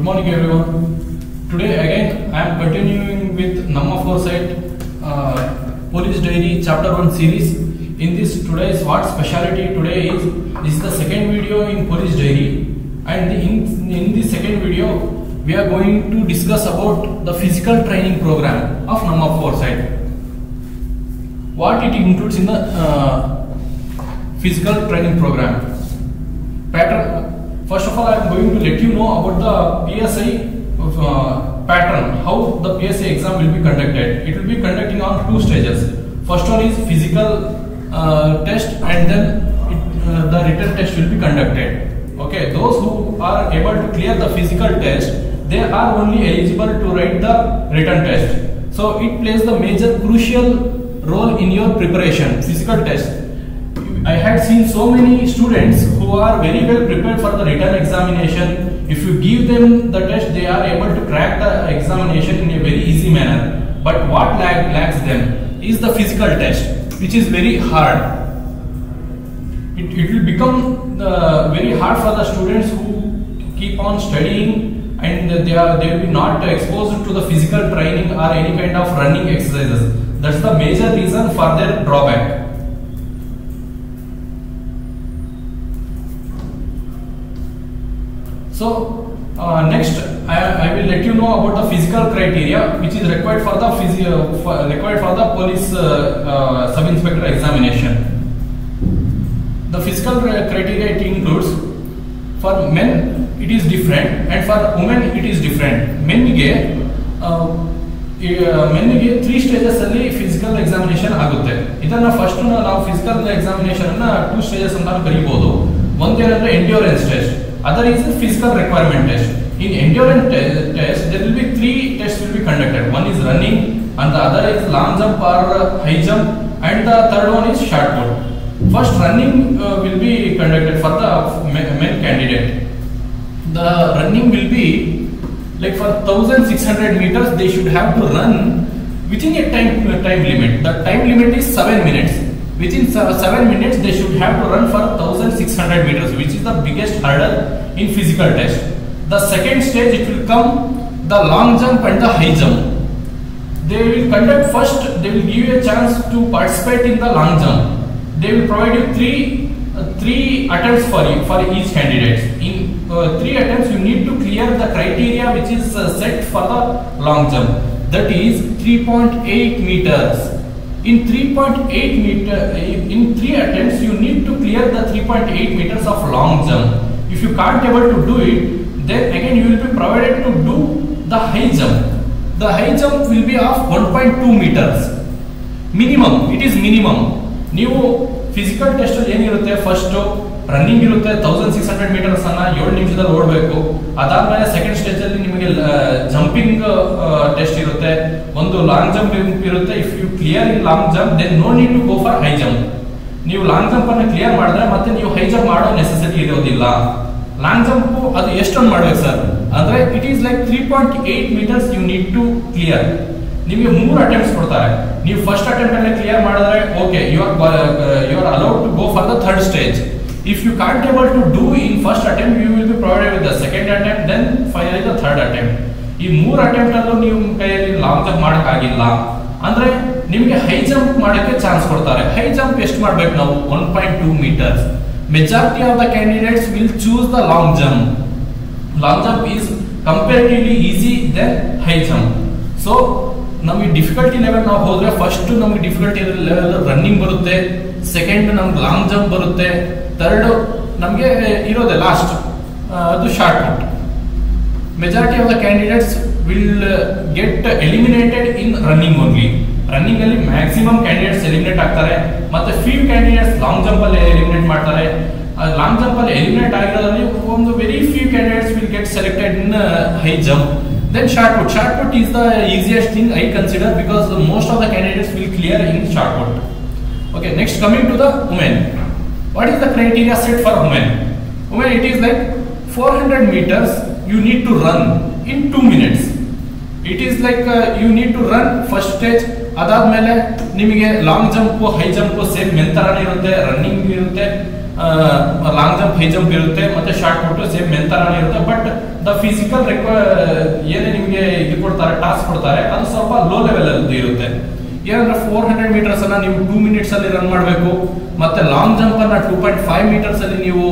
morning everyone. Today again I am continuing with Namma Foresight Police Diary Chapter 1 series. In this today's what speciality today is, this is the second video in Police Diary, and in the second video we are going to discuss about the physical training program of Namma Foresight. What it includes in the physical training program pattern. First of all, I am going to let you know about the PSI pattern, how the PSI exam will be conducted. It will be conducting on two stages. First one is physical test, and then the written test will be conducted. Okay, those who are able to clear the physical test, they are only eligible to write the written test. So it plays the major crucial role in your preparation. Physical test, I had seen so many students who are very well prepared for the written examination. If you give them the test, they are able to crack the examination in a very easy manner. But what lacks them is the physical test, which is very hard. It will become very hard for the students who keep on studying, and they will be not exposed to the physical training or any kind of running exercises. That's the major reason for their drawback. So next I will let you know about the physical criteria which is required for the police sub-inspector examination. The physical criteria it includes, for men it is different and for women it is different. Men ಗೆ 3 stages ಅಲ್ಲಿ physical examination ಆಗುತ್ತೆ. ಇದನ್ನ first ನಾವು physical examination ಅನ್ನ 2 stages ಅಂತ ಕರೀಬಹುದು. ಒಂದೇನಂದ್ರೆ endurance test, other is physical requirement test. In endurance test there will be 3 tests will be conducted. One is running, and the other is long jump or high jump, and the third one is shot put. First running will be conducted for the men candidate. The running will be like for 1600 meters they should have to run within a time limit. The time limit is 7 minutes. Within 7 minutes they should have to run for 1600 meters, which is the biggest hurdle in physical test. The second stage it will come the long jump and the high jump. They will conduct first, they will give you a chance to participate in the long jump. They will provide you three attempts for each candidate. In 3 attempts you need to clear the criteria which is set for the long jump, that is 3.8 meters. In 3.8 meter, in 3 attempts you need to clear the 3.8 meters of long jump. If you can't able to do it, then again you will be provided to do the high jump. The high jump will be of 1.2 meters. Minimum, it is minimum. ನೀವು physical test ಅಲ್ಲಿ ಏನಿರುತ್ತೆ, first running ಇರುತ್ತೆ 1600 metres ಅನ್ನ 7 ನಿಮಿಷದಲ್ಲಿ ಓಡಬೇಕು. ಅದಾದ್ಮೇಲೆ second stage ಅಲ್ಲಿ ನಿಮಗೆ ಜಂಪಿಂಗ್ ಟೆಸ್ಟ್ ಇರುತ್ತೆ, ಒಂದು ಲಾಂಗ್ ಜಂಪ್ ಇರುತ್ತೆ. If you clear in long jump then no need to go for high jump. ನೀವು ಲಾಂಗ್ ಜಂಪ್ ಅನ್ನು ಕ್ಲಿಯರ್ ಮಾಡಿದ್ರೆ ಮತ್ತೆ ನೀವು ಹೈ ಜಂಪ್ ಮಾಡೋ ನೆಸೆಸಿಟಿ ಇರೋದಿಲ್ಲ. ಲಾಂಗ್ ಜಂಪ್ ಅದು ಎಷ್ಟೊಂದು ಮಾಡ್ಬೇಕು ಸರ್ ಅಂದ್ರೆ it is like 3.8 meters you need to clear. ನಿಮಗೆ 3 ಅಟೆಂಪ್ಟ್ಸ್ ಕೊಡ್ತಾರೆ. ನೀವು ಫಸ್ಟ್ ಅಟೆಂಪ್ಟ್ ಅನ್ನು ಕ್ಲಿಯರ್ ಮಾಡಿದ್ರೆ okay, you are allowed to go for the third stage. If you can't able to do in first attempt, you will be provided with the second attempt, then finally the third attempt. ಈ 3 attempt ಅಲ್ಲೂ ನೀವು ಕೈಯಲ್ಲಿ long jump ಮಾಡಕ್ ಆಗಿಲ್ಲ ಅಂದ್ರೆ ನಿಮಗೆ high jump ಮಾಡಕ್ಕೆ chance ಕೊಡ್ತಾರೆ. ಹೈ ಜಂಪ್ ಎಷ್ಟು ಮಾಡ್ಬೇಕು ನಾವು, 1.2 meters. Majority of the candidates will choose the long jump. Long jump is comparatively easy than high jump. So ನಮಗೆ ಡಿಫಿಕಲ್ಟಿ ಲೆವೆಲ್ ನಾವು ಹೋದ್ರೆ ಫಸ್ಟ್ ನಮಗೆ ಡಿಫಿಕಲ್ಟಿ ಲೆವೆಲ್ ರನ್ನಿಂಗ್ ಬರುತ್ತೆ, ಸೆಕೆಂಡ್ ನಮ್ಗೆ ಲಾಂಗ್ ಜಂಪ್ ಬರುತ್ತೆ, ಥರ್ಡ್ ನಮಗೆ ಇರೋದೆ ಲಾಸ್ಟ್ ಅದು short put. Majority of the candidates will get eliminated in running only. Running ಅಲ್ಲಿ ಮ್ಯಾಕ್ಸಿಮಮ್ ಕ್ಯಾಂಡಿಡೇಟ್ಸ್ ಎಲಿಮಿನೇಟ್ ಆಗ್ತಾರೆ, ಮತ್ತೆ ಫ್ಯೂ ಕ್ಯಾಂಡಿಡೇಟ್ಸ್ ಲಾಂಗ್ ಜಂಪ್ ಅಲ್ಲಿ ಎಲಿಮಿನೇಟ್ ಮಾಡ್ತಾರೆ. ಲಾಂಗ್ ಜಂಪ್ ಅಲ್ಲಿ ಎಲಿಮಿನೇಟ್ ಆಗಿರೋದ್ರಲ್ಲಿ ಒಂದು very few candidates will get selected in high jump. Then shot put. Shot put is the easiest thing I consider because most of the candidates will clear in shot put. Okay, next coming to the women. What is the criteria set for women? Women, it is like 400 meters you need to run in 2 minutes. It is like you need to run first stage. ಅದಾದ್ಮೇಲೆ ನಿಮಗೆ long jump high jump same men ತರಾನೇ ಇರುತ್ತೆ, running ಇರುತ್ತೆ, long jump high jump ಇರುತ್ತೆ, ಮತ್ತೆ shot put same men ತರಾನೇ ಇರುತ್ತೆ. But the physical ಏನೇ ನಿಮಗೆ ಇದು ಕೊಡ್ತಾರೆ, ಟಾಸ್ಕ್ ಕೊಡ್ತಾರೆ, ಅದು ಸ್ವಲ್ಪ ಲೋ ಲೆವೆಲ್ ಅಲ್ಲಿ ಇರುತ್ತೆ. ಏನಂದ್ರೆ 400 ಮೀಟರ್ಸ್ ಅನ್ನ ನೀವು 2 ಮಿನಿಟ್ಸ್ ಅಲ್ಲಿ ರನ್ ಮಾಡಬೇಕು, ಮತ್ತೆ ಲಾಂಗ್ ಜಂಪ್ ಅನ್ನ 2.5 ಮೀಟರ್ಸ್ ಅಲ್ಲಿ ನೀವು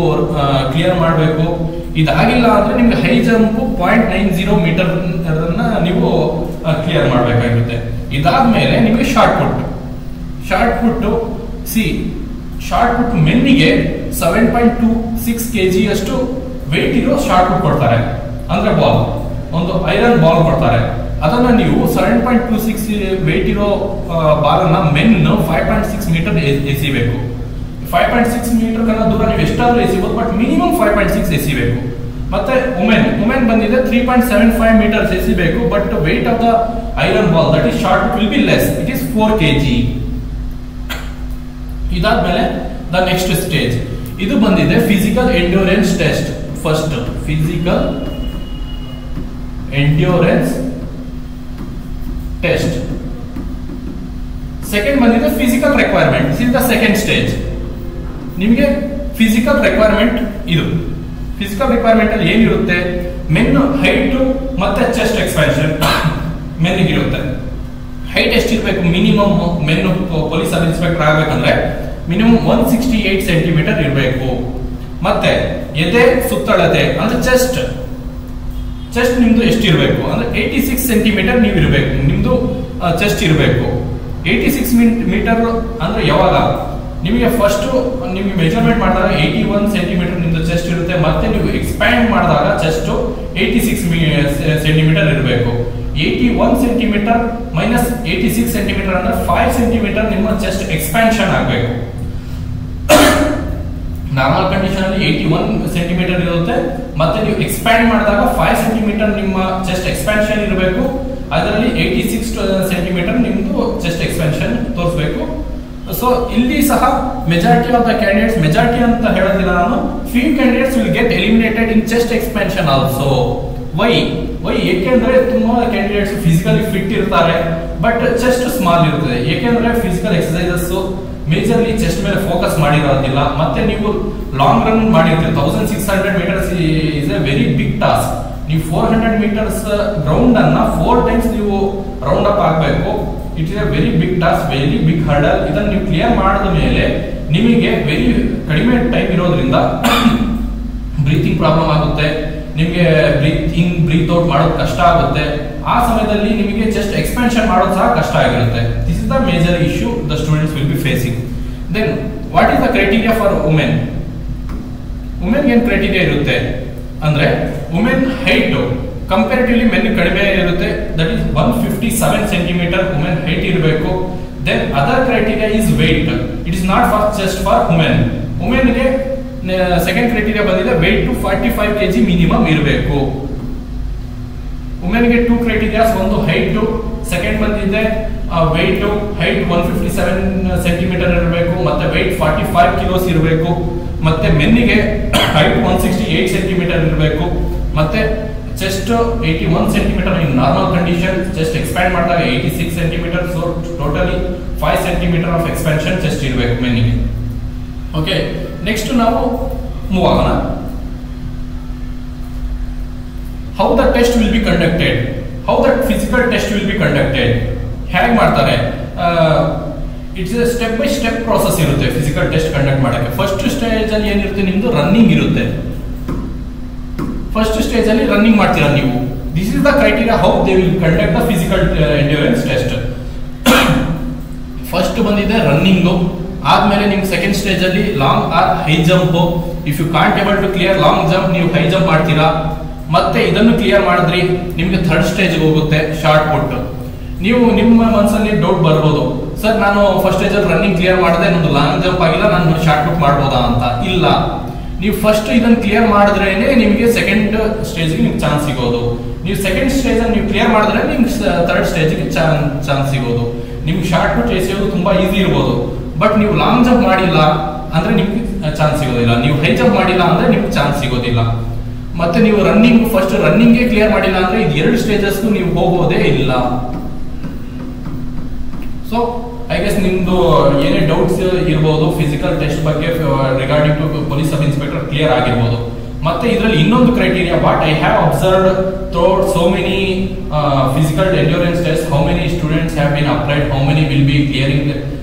ಕ್ಲಿಯರ್ ಮಾಡಬೇಕು. ಇದಾಗಿಲ್ಲ ಅಂದ್ರೆ ನಿಮ್ಗೆ ಹೈ ಜಂಪ್ 0.90 ಮೀಟರ್ ಅನ್ನ ನೀವು ಕ್ಲಿಯರ್ ಮಾಡಬೇಕಾಗುತ್ತೆ. ಇದಾದ್ಮೇಲೆ ನಿಮಗೆ ಶಾರ್ಟ್ ಪುಟ್ ಮೆನ್ನಿಗೆ 7.26 kg ಅಷ್ಟು weight ಇರೋ ಶಾರ್ಟ್ ಪುಟ್ ಕೊಡ್ತಾರೆ. ಅಂದ್ರೆ ಬಾಲ್, ಒಂದು ಐರನ್ ಬಾಲ್ ಕೊಡ್ತಾರೆ. ಅದನ್ನ ನೀವು 7.26 weight ಇರೋ ಬಾಲ್ ಅನ್ನ ಮೆನ್ 5.6 ಮೀಟರ್ ಎಸಿಬೇಕು. 5.6 ಮೀಟರ್ ಕನ್ನ ದೂರ ನೀವು ಎಷ್ಟಾದ್ರೂ ಎಸಿಬಹುದು, ಬಟ್ ಮಿನಿಮಮ್ 5.6 ಎಸಿಬೇಕು. ಮತ್ತೆ ವುಮೆನ್ ಬಂದಿದೆ 3.75 ಮೀಟರ್ಸ್ ಎಸಿಬೇಕು, but weight of the iron ball that is short will be less, it is 4 kg. ಇದಾದ್ಮೇಲೆ ದ ನೆಕ್ಸ್ಟ್ ಸ್ಟೇಜ್ ಇದು ಬಂದಿದೆ physical endurance test. First physical endurance test. Second ಬಂದಿದೆ physical requirement. This is the second stage. ನಿಮಗೆ physical requirement ಇದು. Physical requirement ಅಲ್ಲಿ ಏನಿರುತ್ತೆ, men height ಮತ್ತೆ chest expansion ಮೆನ್ನಿಗೆ ಇರುತ್ತೆ. ಹೈಟ್ ಎಷ್ಟಿರ್ಬೇಕು minimum, men police sub inspector ಆಗ್ಬೇಕಂದ್ರೆ ಮಿನಿಮಮ್ 168 ಸೆಂಟಿಮೀಟರ್ ಇರಬೇಕು. ಮತ್ತೆ ಎದೆ ಸುತ್ತಳತೆ ಅಂದ್ರೆ ಚೆಸ್ಟ್ ನಿಮ್ದು ಎಷ್ಟಿರಬೇಕು ಅಂದ್ರೆ 86 ಸೆಂಟಿಮೀಟರ್ ನೀವು ಇರಬೇಕು, ನಿಮ್ದು ಚೆಸ್ಟ್ ಇರಬೇಕು. 86 ಮೀಟರ್ ಅಂದ್ರೆ ಯಾವಾಗ ನಿಮಗೆ ಫಸ್ಟ್ ನಿಮಗೆ ಮೆಜರ್ಮೆಂಟ್ ಮಾಡಿದಾಗ 81 ಸೆಂಟಿಮೀಟರ್ ನಿಮ್ದು ಚೆಸ್ಟ್ ಇರುತ್ತೆ. ಮತ್ತೆ ನೀವು ಎಕ್ಸ್ಪ್ಯಾಂಡ್ ಮಾಡಿದಾಗ ಚೆಸ್ಟ್ 86 ಸೆಂಟಿಮೀಟರ್ ಇರಬೇಕು. 81 ಸೆಂಟಿಮೀಟರ್ ಮೈನಸ್ 86 ಸೆಂಟಿಮೀಟರ್ ಅಂದ್ರೆ 5 ಸೆಂಟಿಮೀಟರ್ ನಿಮ್ಮ ಚೆಸ್ಟ್ ಎಕ್ಸ್ಪ್ಯಾನ್ಷನ್ ಆಗಬೇಕು. ನಾರ್ಮಲ್ ಕಂಡೀಷನ್ ಅಲ್ಲಿ 81 ಸೆಂಟಿಮೀಟರ್ ಇರುತ್ತೆ, ಮತ್ತೆ ನೀವು ಎಕ್ಸ್ಪ್ಯಾಂಡ್ ಮಾಡಿದಾಗ 5 ಸೆಂಟಿಮೀಟರ್ ನಿಮ್ಮ ಚೆಸ್ಟ್ ಎಕ್ಸ್ಪ್ಯಾನ್ಷನ್ ಇರಬೇಕು. ಅದರಲ್ಲಿ 86 ಸೆಂಟಿಮೀಟರ್ ನಿಮ್ದು ಚೆಸ್ಟ್ ಎಕ್ಸ್ಪ್ಯಾನ್ಷನ್ ತೋರಿಸಬೇಕು. ಸೊ ಇಲ್ಲಿ ಸಹ majority of the candidates, majority ಅಂತ ಹೇಳೋದಿಲ್ಲ ನಾನು, few candidates will get eliminated in chest expansion also. Why ಏಕೆಂದ್ರೆ ತುಂಬಾ ಕ್ಯಾಂಡಿಡೇಟ್ಸ್ ಫಿಸಿಕಲಿ ಫಿಟ್ ಇರ್ತಾರೆ, ಬಟ್ ಚೆಸ್ಟ್ ಸ್ಮಾಲ್ ಇರ್ತದೆ. ಏಕೆಂದ್ರೆ ಫಿಸಿಕಲ್ ಎಕ್ಸರ್ಸೈಸಸ್ ಮೇಜರ್ಲಿ ಚೆಸ್ಟ್ ಮೇಲೆ ಫೋಕಸ್ ಮಾಡಿರೋದಿಲ್ಲ. ಮತ್ತೆ ನೀವು ಲಾಂಗ್ ರನ್ ಮಾಡಿರ್ತೀರಿ. 1600 metres is a very big task. ನೀವು 400 ಮೀಟರ್ಸ್ ಗ್ರೌಂಡ್ ಅನ್ನ 4 ಟೈಮ್ಸ್ ನೀವು ರೌಂಡ್ ಅಪ್ ಆಗಬೇಕು. It is a very big task, very big hurdle. ಇದನ್ನು ನೀವು ಕ್ಲಿಯರ್ ಮಾಡಿದ ಮೇಲೆ ನಿಮಗೆ ವೆರಿ ಕಡಿಮೆ ಟೈಮ್ ಇರೋದ್ರಿಂದ ಬ್ರೀತಿಂಗ್ ಪ್ರಾಬ್ಲಮ್ ಆಗುತ್ತೆ, ನಿಮಗೆ ಬ್ರೀತ್ ಇನ್ ಬ್ರೀತ್ ಔಟ್ ಮಾಡೋದು ಕಷ್ಟ ಆಗುತ್ತೆ. ಆ ಸಮಯದಲ್ಲಿ ನಿಮಗೆ ಚೆಸ್ಟ್ ಎಕ್ಸ್ಪ್ಯಾನ್ಷನ್ ಮಾಡೋದು ಸಹ ಕಷ್ಟ ಆಗಿರುತ್ತೆ. This is the major issue the students will be facing. Then what is the criteria for women? Women ಏನ್ ಕ್ರೈಟೀರಿಯಾ ಇರುತ್ತೆ ಅಂದ್ರೆ, ವುಮೆನ್ ಹೈಟ್ ಕಂಪ್ಯಾರಿಟಿವ್ಲಿ ಮೆನ್ ಕಡಿಮೆ ಇರುತ್ತೆ. That is 157 centimetre women height ಇರಬೇಕು. Then other criteria is weight. It is not for just for women. ವುಮೆನ್ಗೆ second criteria ಬಂದಿದೆ weight to 45 kg minimum ಇರಬೇಕು. ವುಮೆನ್ಗೆ 2 ಕ್ರೈಟೀರಿಯಾಸ್, ಒಂದು ಹೈಟ್, ಸೆಕೆಂಡ್ ಬಂದಿದೆ ವೆಯ್ಟ್. ಹೈಟ್ 157 ಸೆಂಟಿಮೀಟರ್ ಇರಬೇಕು, ಮತ್ತೆ ವೆಯ್ಟ್ 45 ಕಿಲೋಸ್ ಇರಬೇಕು. ಮತ್ತೆ ಮೆನ್ನಿಗೆ ಹೈಟ್ 168 ಸೆಂಟಿಮೀಟರ್ ಇರಬೇಕು, ಮತ್ತೆ chest 81 centimetre in normal condition. Chest expand ಮಾಡಿದಾಗ 86 centimetre. So totally 5 centimetre of expansion chest ಇರಬೇಕು ಮೆನ್ನಿಗೆ. ಓಕೆ, ನೆಕ್ಸ್ಟ್ ನಾವು ಮೂವ್ ಆಗೋಣ. How the test will be conducted, how the physical test will be conducted, ಹೇಗೆ ಮಾಡ್ತಾರೆ? It's A step by step process ಇರುತ್ತೆ physical test conduct ಮಾಡಕ್ಕೆ. First stage ಅಲ್ಲಿ ಏನಿರುತ್ತೆ, ನಿಮ್ದು ರನ್ನಿಂಗ್ ಇರುತ್ತೆ. ಫಸ್ಟ್ ಸ್ಟೇಜ್ ಅಲ್ಲಿ ರನ್ನಿಂಗ್ ಮಾಡ್ತೀರಾ ನೀವು. This is the criteria how they will conduct the physical endurance test. First ಬಂದಿದೆ ರನ್ನಿಂಗ್. ಆದ್ಮೇಲೆ ನಿಮ್ಗೆ ಸೆಕೆಂಡ್ ಸ್ಟೇಜ್ ಅಲ್ಲಿ long or high jump. If you can't able to clear long jump, ನೀವು high jump ಮಾಡ್ತೀರಾ. ಮತ್ತೆ ಇದನ್ನು ಕ್ಲಿಯರ್ ಮಾಡಿದ್ರಿ, ನಿಮ್ಗೆ ಥರ್ಡ್ ಸ್ಟೇಜ್ ಹೋಗುತ್ತೆ ಶಾರ್ಟ್ ಪುಟ್. ನೀವು ನಿಮ್ಮ ಮನಸ್ಸಲ್ಲಿ ಡೌಟ್ ಬರ್ಬೋದು, ಸರ್ ನಾನು ಫಸ್ಟ್ ಸ್ಟೇಜ್ ಅಲ್ಲಿ ರನ್ನಿಂಗ್ ಕ್ಲಿಯರ್ ಮಾಡಿದೆ, ನಂದು ಲಾಂಗ್ ಜಂಪ್ ಆಗಿಲ್ಲ, ನಾನು ಶಾರ್ಟ್ ಪುಟ್ ಮಾಡ್ಬೋದಾ ಅಂತ. ಇಲ್ಲ, ನೀವು ಫಸ್ಟ್ ಇದನ್ನು ಕ್ಲಿಯರ್ ಮಾಡಿದ್ರೇನೆ ನಿಮಗೆ ಸೆಕೆಂಡ್ ಸ್ಟೇಜ್ಗೆ ನಿಮ್ಗೆ ಚಾನ್ಸ್ ಸಿಗೋದು. ನೀವು ಸೆಕೆಂಡ್ ಸ್ಟೇಜ್ ಅಲ್ಲಿ ನೀವು ಕ್ಲಿಯರ್ ಮಾಡಿದ್ರೆ ನಿಮ್ಗೆ ಥರ್ಡ್ ಸ್ಟೇಜ್ಗೆ ಚಾನ್ಸ್ ಸಿಗೋದು. ನಿಮ್ಗೆ ಶಾರ್ಟ್ ಪುಟ್ ಎಸೆಯೋದು ತುಂಬಾ ಈಸಿ ಇರ್ಬೋದು, ಬಟ್ ನೀವು ಲಾಂಗ್ ಜಂಪ್ ಮಾಡಿಲ್ಲ ಅಂದ್ರೆ ನಿಮ್ಗೆ ಚಾನ್ಸ್ ಸಿಗೋದಿಲ್ಲ. ನೀವು ಹೈ ಜಂಪ್ ಮಾಡಿಲ್ಲ ಅಂದ್ರೆ ನಿಮ್ಗೆ ಚಾನ್ಸ್ ಸಿಗೋದಿಲ್ಲ. ಮತ್ತೆ ನೀವು ರನ್ನಿಂಗ್ ಫಸ್ಟ್ ರನ್ನಿಂಗ್ಗೆ ಕ್ಲಿಯರ್ ಮಾಡಿಲ್ಲ ಅಂದ್ರೆ ಇದು 2 ಸ್ಟೇಜಸ್ಗೂ ನೀವು ಹೋಗೋದೇ ಇಲ್ಲ. ಸೊ ಐ ಗೆಸ್ ನಿಮ್ದು ಏನೇ ಡೌಟ್ಸ್ ಇರ್ಬೋದು ಫಿಸಿಕಲ್ ಟೆಸ್ಟ್ ಬಗ್ಗೆ regarding to police sub inspector clear ಆಗಿರ್ಬೋದು. ಮತ್ತೆ ಇದರಲ್ಲಿ ಇನ್ನೊಂದು criteria what I have observed throughout so many physical endurance tests, how many students have been applied, how many will be clearing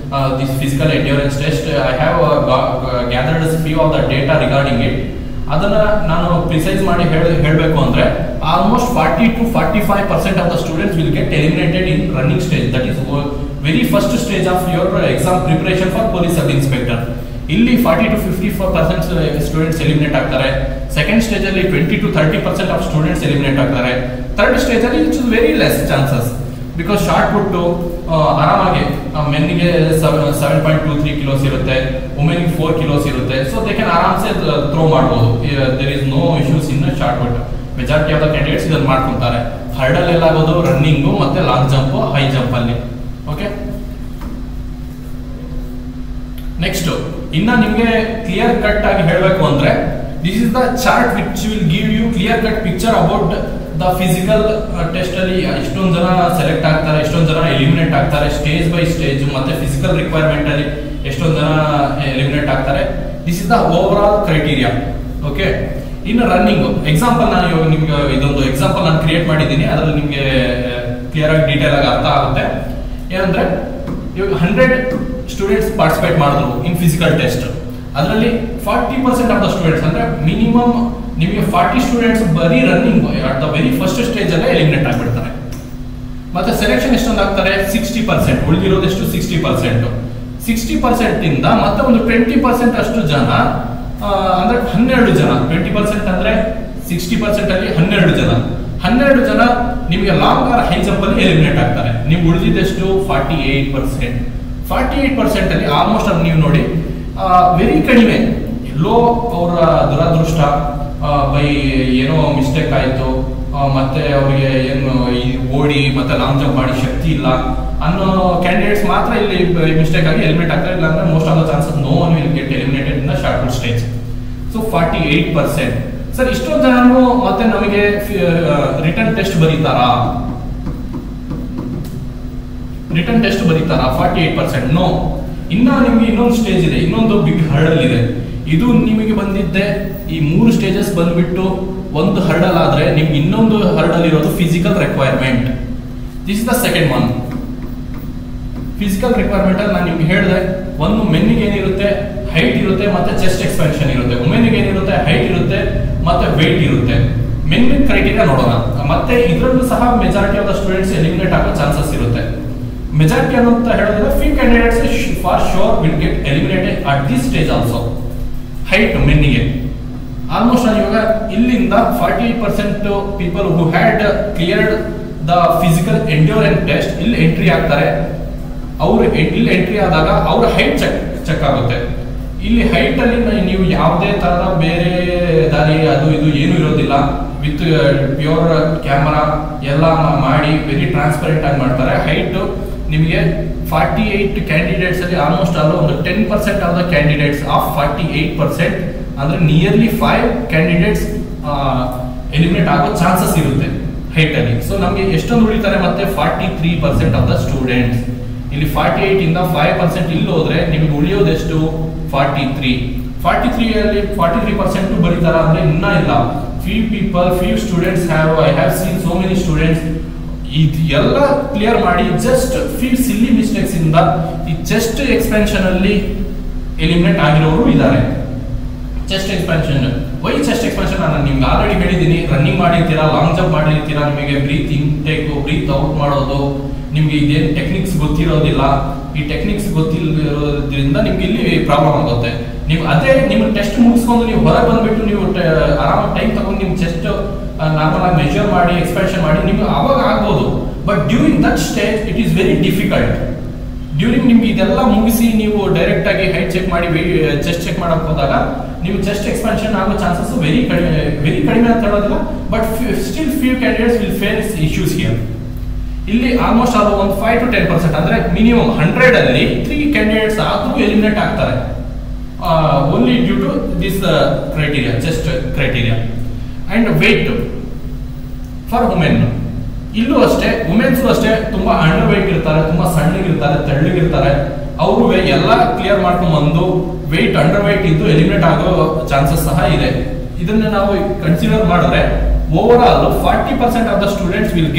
this physical endurance test. I have gathered a few of the data regarding it. ಅದನ್ನ ನಾನು precise ಮಾಡಿ ಹೇಳಬೇಕು ಅಂದ್ರೆ almost 40 to 45% of the students will get eliminated in running stage. That is very first stage of your exam preparation for police sub inspector. ಇಲ್ಲಿ 40 to 54% students eliminate ಆಗ್ತಾರೆ. Second stage ಅಲ್ಲಿ 20 to 30% of students eliminate ಆಗ್ತಾರೆ. Third stage ಅಲ್ಲಿ it's very less chances because shot put ಆರಾಮಾಗಿ ಮೆನ್ಗೆ 7.23 kilos ಇರುತ್ತೆ, ವುಮೆನ್ಗೆ 4 kilos ಇರುತ್ತೆ. So they can ಆರಾಮ್ಸೆ throw ಮಾಡ್ಬೋದು. There is no issues in short put. Majority of the candidates ಇದನ್ನು ಮಾಡ್ಕೊಂತಾರೆ. ಹರ್ಡಲ್ ಎಲ್ಲ ಆಗೋದು ರನ್ನಿಂಗು ಮತ್ತೆ ಲಾಂಗ್ ಜಂಪ್, ಹೈ ಜಂಪ್ ಅಲ್ಲಿ. ಓಕೆ, ನೆಕ್ಸ್ಟ್ ಇನ್ನ ನಿಮ್ಗೆ ಕ್ಲಿಯರ್ ಕಟ್ ಆಗಿ ಹೇಳಬೇಕು ಅಂದ್ರೆ this is the chart which will give you clear cut picture about the physical test ಅಲ್ಲಿ ಎಷ್ಟೊಂದು ಜನ ಸೆಲೆಕ್ಟ್ ಆಗ್ತಾರೆ, ಎಷ್ಟೊಂದು ಜನ ಎಲಿಮಿನೇಟ್ ಆಗ್ತಾರೆ, ಸ್ಟೇಜ್ ಬೈ ಸ್ಟೇಜ್, ಮತ್ತೆ ಫಿಸಿಕಲ್ ರಿಕ್ವೈರ್ಮೆಂಟ್ ಅಲ್ಲಿ ಎಷ್ಟೊಂದು ಜನ ಎಲಿಮಿನೇಟ್ ಆಗ್ತಾರೆ. This is the over all criteria. Okay, ಇನ್ನು ರನ್ನಿಂಗ್ ಎಕ್ಸಾಂಪಲ್ ನಾನು ಇವಾಗ ನಿಮ್ಗೆ ಇದೊಂದು ಎಕ್ಸಾಂಪಲ್ ನಾನು ಕ್ರಿಯೇಟ್ ಮಾಡಿದ್ದೀನಿ. ಅದರಲ್ಲಿ ನಿಮ್ಗೆ ಕ್ಲಿಯರ್ ಆಗಿ ಡೀಟೇಲ್ ಆಗಿ ಅರ್ಥ ಆಗುತ್ತೆ. ಏನಂದ್ರೆ ಇವಾಗ 100 ಸ್ಟೂಡೆಂಟ್ಸ್ ಪಾರ್ಟಿಸಿಪೇಟ್ ಮಾಡಿದ್ರು ಇನ್ ಫಿಸಿಕಲ್ ಟೆಸ್ಟ್. ಅದರಲ್ಲಿ 40% ಆಫ್ ದ ಸ್ಟೂಡೆಂಟ್ಸ್ ಅಂದ್ರೆ ಮಿನಿಮಮ್ ನಿಮಗೆ 40 ಸ್ಟೂಡೆಂಟ್ಸ್ ಬರೀ running at the very first stage ಅಲ್ಲೇ ಎಲಿಮಿನೇಟ್ ಆಗ್ಬಿಡ್ತಾರೆ. ಮತ್ತೆ ಸೆಲೆಕ್ಷನ್ ಎಷ್ಟೊಂದು ಆಗ್ತಾರೆ 60%, ಉಳಿದಿರೋದೆಷ್ಟು 60%. 60% ಇಂದ ಮತ್ತೆ ಒಂದು 20% ಅಷ್ಟು ಜನ ಅಂದ್ರೆ 12 ಜನ, 20% ಅಂದ್ರೆ 60% ಅಲ್ಲಿ 12 ಜನ ನಿಮಗೆ ಲಾಂಗ್ ಆರ್ ಹೈ ಜಂಪ್ ಅಲ್ಲಿ ಎಲಿಮಿನೇಟ್ ಆಗ್ತಾರೆ. ನೀವು ಉಳಿದಿದ್ದೆಷ್ಟು 48%. 48% ಅಲ್ಲಿ ಆಲ್ಮೋಸ್ಟ್ ಅಲ್ಲಿ ನೀವು ನೋಡಿ ವೆರಿ ಕಡಿಮೆ. ಎಲ್ಲೋ ಅವರ ದುರದೃಷ್ಟ, ಬೈ ಏನೋ ಮಿಸ್ಟೇಕ್ ಆಯ್ತು, ಮತ್ತೆ ಅವರಿಗೆ ಏನು ಓಡಿ ಮತ್ತೆ ಲಾಂಗ್ ಜಂಪ್ ಮಾಡಿ ಶಕ್ತಿ ಇಲ್ಲ ಅನ್ನೋ ಕ್ಯಾಂಡಿಡೇಟ್ಸ್ ಮಾತ್ರ ಇಲ್ಲಿ ಮಿಸ್ಟೇಕ್ ಆಗಿ ಎಲಿಮಿನೇಟ್ ಆಗ್ತಾರೆ. ಇಲ್ಲ ಅಂದ್ರೆ most of the chances no one will get eliminated in the short put stage. So 48%. Sir ಇಷ್ಟೊಂದು ಜನರು ಮತ್ತೆ ನಮಗೆ ರಿಟರ್ನ್ ಟೆಸ್ಟ್ ಬರೀತಾರಾ? 48%? ನೋ. ಇನ್ನ ನಿಮ್ಗೆ ಇನ್ನೊಂದು ಸ್ಟೇಜ್ ಇದೆ, ಇನ್ನೊಂದು ಬಿಗ್ ಹರ್ಡಲ್ ಇದೆ. ಇದು ನಿಮಗೆ ಬಂದಿದ್ದೆ ಈ 3 ಸ್ಟೇಜಸ್ ಬಂದ್ಬಿಟ್ಟು ಒಂದು ಹರ್ಡಲ್ ಆದ್ರೆ ನಿಮ್ಗೆ ಇನ್ನೊಂದು ಹರ್ಡಲ್ ಇರೋದು physical requirement. This is the second one. Physical requirement ಅಲ್ಲಿ ನಾನು ನಿಮ್ಗೆ ಹೇಳಿದೆ, ಒಂದು ಮೆನ್ನಿಗೆ ಏನಿರುತ್ತೆ ಹೈಟ್ ಇರುತ್ತೆ ಮತ್ತೆ ಚೆಸ್ಟ್ ಎಕ್ಸ್ಪೆನ್ಷನ್ ಇರುತ್ತೆ. ವುಮೆನ್ಗೆ ಏನಿರುತ್ತೆ ಹೈಟ್ ಇರುತ್ತೆ ಮತ್ತೆ ವೇಟ್ ಇರುತ್ತೆ. ಮೆನ್ ಕ್ರೈಟೀರಿಯಾ ನೋಡೋಣ. ಮತ್ತೆ ಇದರಲ್ಲೂ ಸಹ majority of the students eliminate ಆಗೋ ಚಾನ್ಸಸ್ ಇರುತ್ತೆ. ಮೆಜಾರಿಟಿ ಅಂತ ಹೇಳೋದ್ರೆ few candidates for sure will get eliminated at this stage also. Height ಮೆನ್ನಿಗೆ ಆಲ್ಮೋಸ್ಟ್ ನಾನು ಇವಾಗ ಇಲ್ಲಿಂದ 48% people who had cleared the physical endurance test ಇಲ್ಲಿ ಎಂಟ್ರಿ ಆಗ್ತಾರೆ. ಅವರು ಇಲ್ಲಿ ಎಂಟ್ರಿ ಆದಾಗ ಅವ್ರ ಹೈಟ್ ಚೆಕ್ ಆಗುತ್ತೆ. ಇಲ್ಲಿ ಹೈಟ್ ಅಲ್ಲಿ ನೀವು ಯಾವುದೇ ತರಹ ಬೇರೆ ದಾರಿ ಅದು ಇದು ಏನು ಇರೋದಿಲ್ಲ. ವಿತ್ ಪ್ಯೂರ್ ಕ್ಯಾಮರಾ ಎಲ್ಲ ಮಾಡಿ ವೆರಿ ಟ್ರಾನ್ಸ್ಪರೆಂಟ್ ಆಗಿ ಮಾಡ್ತಾರೆ. ಹೈಟ್ ನಿಮಗೆ 48 ಕ್ಯಾಂಡಿಡೇಟ್ಸ್ ಅಲ್ಲಿ ಆಲ್ಮೋಸ್ಟ್ ಆಲ್ ಒಂದು 10% ಆಫ್ ದ ಕ್ಯಾಂಡಿಡೇಟ್ಸ್ ಆಫ್ 48% ಅಂದ್ರೆ ನಿಯರ್ಲಿ 5 ಕ್ಯಾಂಡಿಡೇಟ್ಸ್ ಎಲಿಮಿನೇಟ್ ಆಗೋ ಚಾನ್ಸಸ್ ಇರುತ್ತೆ ಹೈಟ್ ಅಲ್ಲಿ. ಸೊ ನಮಗೆ ಎಷ್ಟೊಂದು ಉಳಿತಾರೆ ಮತ್ತೆ 43% ಆಫ್ ದ ಸ್ಟೂಡೆಂಟ್ಸ್. ಇಲ್ಲಿ 48 ಇಂದ 5% ಇಲ್ಲಿ ಹೋದ್ರೆ ನಿಮಗೆ ಉಳಿಯೋದೆಷ್ಟು 43. 43 ಅಲ್ಲಿ 43% ಬರೀತಾರ ಅಂದ್ರೆ ಇನ್ನ ಇಲ್ಲ. few students I have seen so many students ಇದೆಲ್ಲ ಕ್ಲಿಯರ್ ಮಾಡಿ ಜಸ್ಟ್ ಫ್ಯೂ ಸಿಲ್ಲಿ ಮಿಸ್ಟೇಕ್ಸ್ ಇಂದ ಈ ಚೆಸ್ಟ್ ಎಕ್ಸ್ಪೆನ್ಷನ್ ಅಲ್ಲಿ ಎಲಿಮಿನೇಟ್ ಆಗಿರೋರು ಇದ್ದಾರೆ. Chest expansion, why chest expansion ನಾನು ನಿಮ್ಗೆ ಆಲ್ರೆಡಿ ಹೇಳಿದ್ದೀನಿ. ರನ್ನಿಂಗ್ ಮಾಡಿರ್ತೀರಾ, ಲಾಂಗ್ ಜಂಪ್ ಮಾಡಿರ್ತೀರಾ, ನಿಮಗೆ ಬ್ರೀತ್ ಇನ್ಟೇಕ್ ಬ್ರೀತ್ ಔಟ್ ಮಾಡೋದು ನಿಮ್ಗೆ ಇದೇನು ಟೆಕ್ನಿಕ್ಸ್ ಗೊತ್ತಿರೋದಿಲ್ಲ. ಈ ಟೆಕ್ನಿಕ್ಸ್ ಗೊತ್ತಿರೋದ್ರಿಂದ ನಿಮ್ಗೆ ಇಲ್ಲಿ ಪ್ರಾಬ್ಲಮ್ ಆಗುತ್ತೆ. ನೀವು ಅದೇ ನಿಮ್ಮ ಟೆಸ್ಟ್ ಮುಗಿಸ್ಕೊಂಡು ನೀವು ಹೊರಗೆ ಬಂದ್ಬಿಟ್ಟು ನೀವು ಆರಾಮಾಗಿ ಟೈಮ್ ತಗೊಂಡು ನಿಮ್ ಚೆಸ್ಟ್ ನಾರ್ಮಲ್ ಆಗಿ ಮೆಜರ್ ಮಾಡಿ ಎಕ್ಸ್ಪೆನ್ಷನ್ ಮಾಡಿ ನಿಮ್ಗೆ ಅವಾಗ ಆಗ್ಬೋದು. But during that stage it is very difficult. During ನಿಮ್ಗೆ ಇದೆಲ್ಲ ಮುಗಿಸಿ ನೀವು ಡೈರೆಕ್ಟ್ ಆಗಿ ಹೈಟ್ ಚೆಕ್ ಮಾಡಿ ಚೆಸ್ಟ್ ಚೆಕ್ ಮಾಡಕ್ ಹೋದಾಗ ನೀವು ಚೆಸ್ಟ್ ಎಕ್ಸ್ಪೆನ್ಷನ್ ಆಗೋ ಚಾನ್ಸಸ್ ವೆರಿ ಕಡಿಮೆ ಅಂತ ಹೇಳೋದಿಲ್ಲ. But still few candidates will face issues here. ಇಲ್ಲಿ ಆಲ್ಮೋಸ್ಟ್ ಅದು ಒಂದು 5 to 10% ಅಂದ್ರೆ ಮಿನಿಮಮ್ 100 ಅಲ್ಲಿ 3 ಕ್ಯಾಂಡಿಡೇಟ್ಸ್ ಆದ್ರೂ ಎಲಿಮಿನೇಟ್ ಆಗ್ತಾರೆ. Only due to this criteria, chest criteria. And weight for women, ಇಲ್ಲೂ ಅಷ್ಟೇ ವುಮೆನ್ಸ್ ಅಷ್ಟೇ ತುಂಬಾ ಅಂಡರ್ ವೇಟ್ ಇರ್ತಾರೆ, ತುಂಬಾ ಸಣ್ಣಗಿರ್ತಾರೆ, ತೆಳ್ಳಗಿರ್ತಾರೆ. ಅವರು ಎಲ್ಲ ಕ್ಲಿಯರ್ ಮಾಡ್ಕೊಂಡ್ ಬಂದು ವೇಟ್ ಅಂಡರ್ ವೇಟ್ ಇದ್ದು ಎಲಿಮಿನೇಟ್ ಆಗೋ ಚಾನ್ಸಸ್ ಸಹ ಇದೆ. ಇದನ್ನ ನಾವು ಕನ್ಸಿಡರ್ ಮಾಡಿದ್ರೆ over all 40% of the students will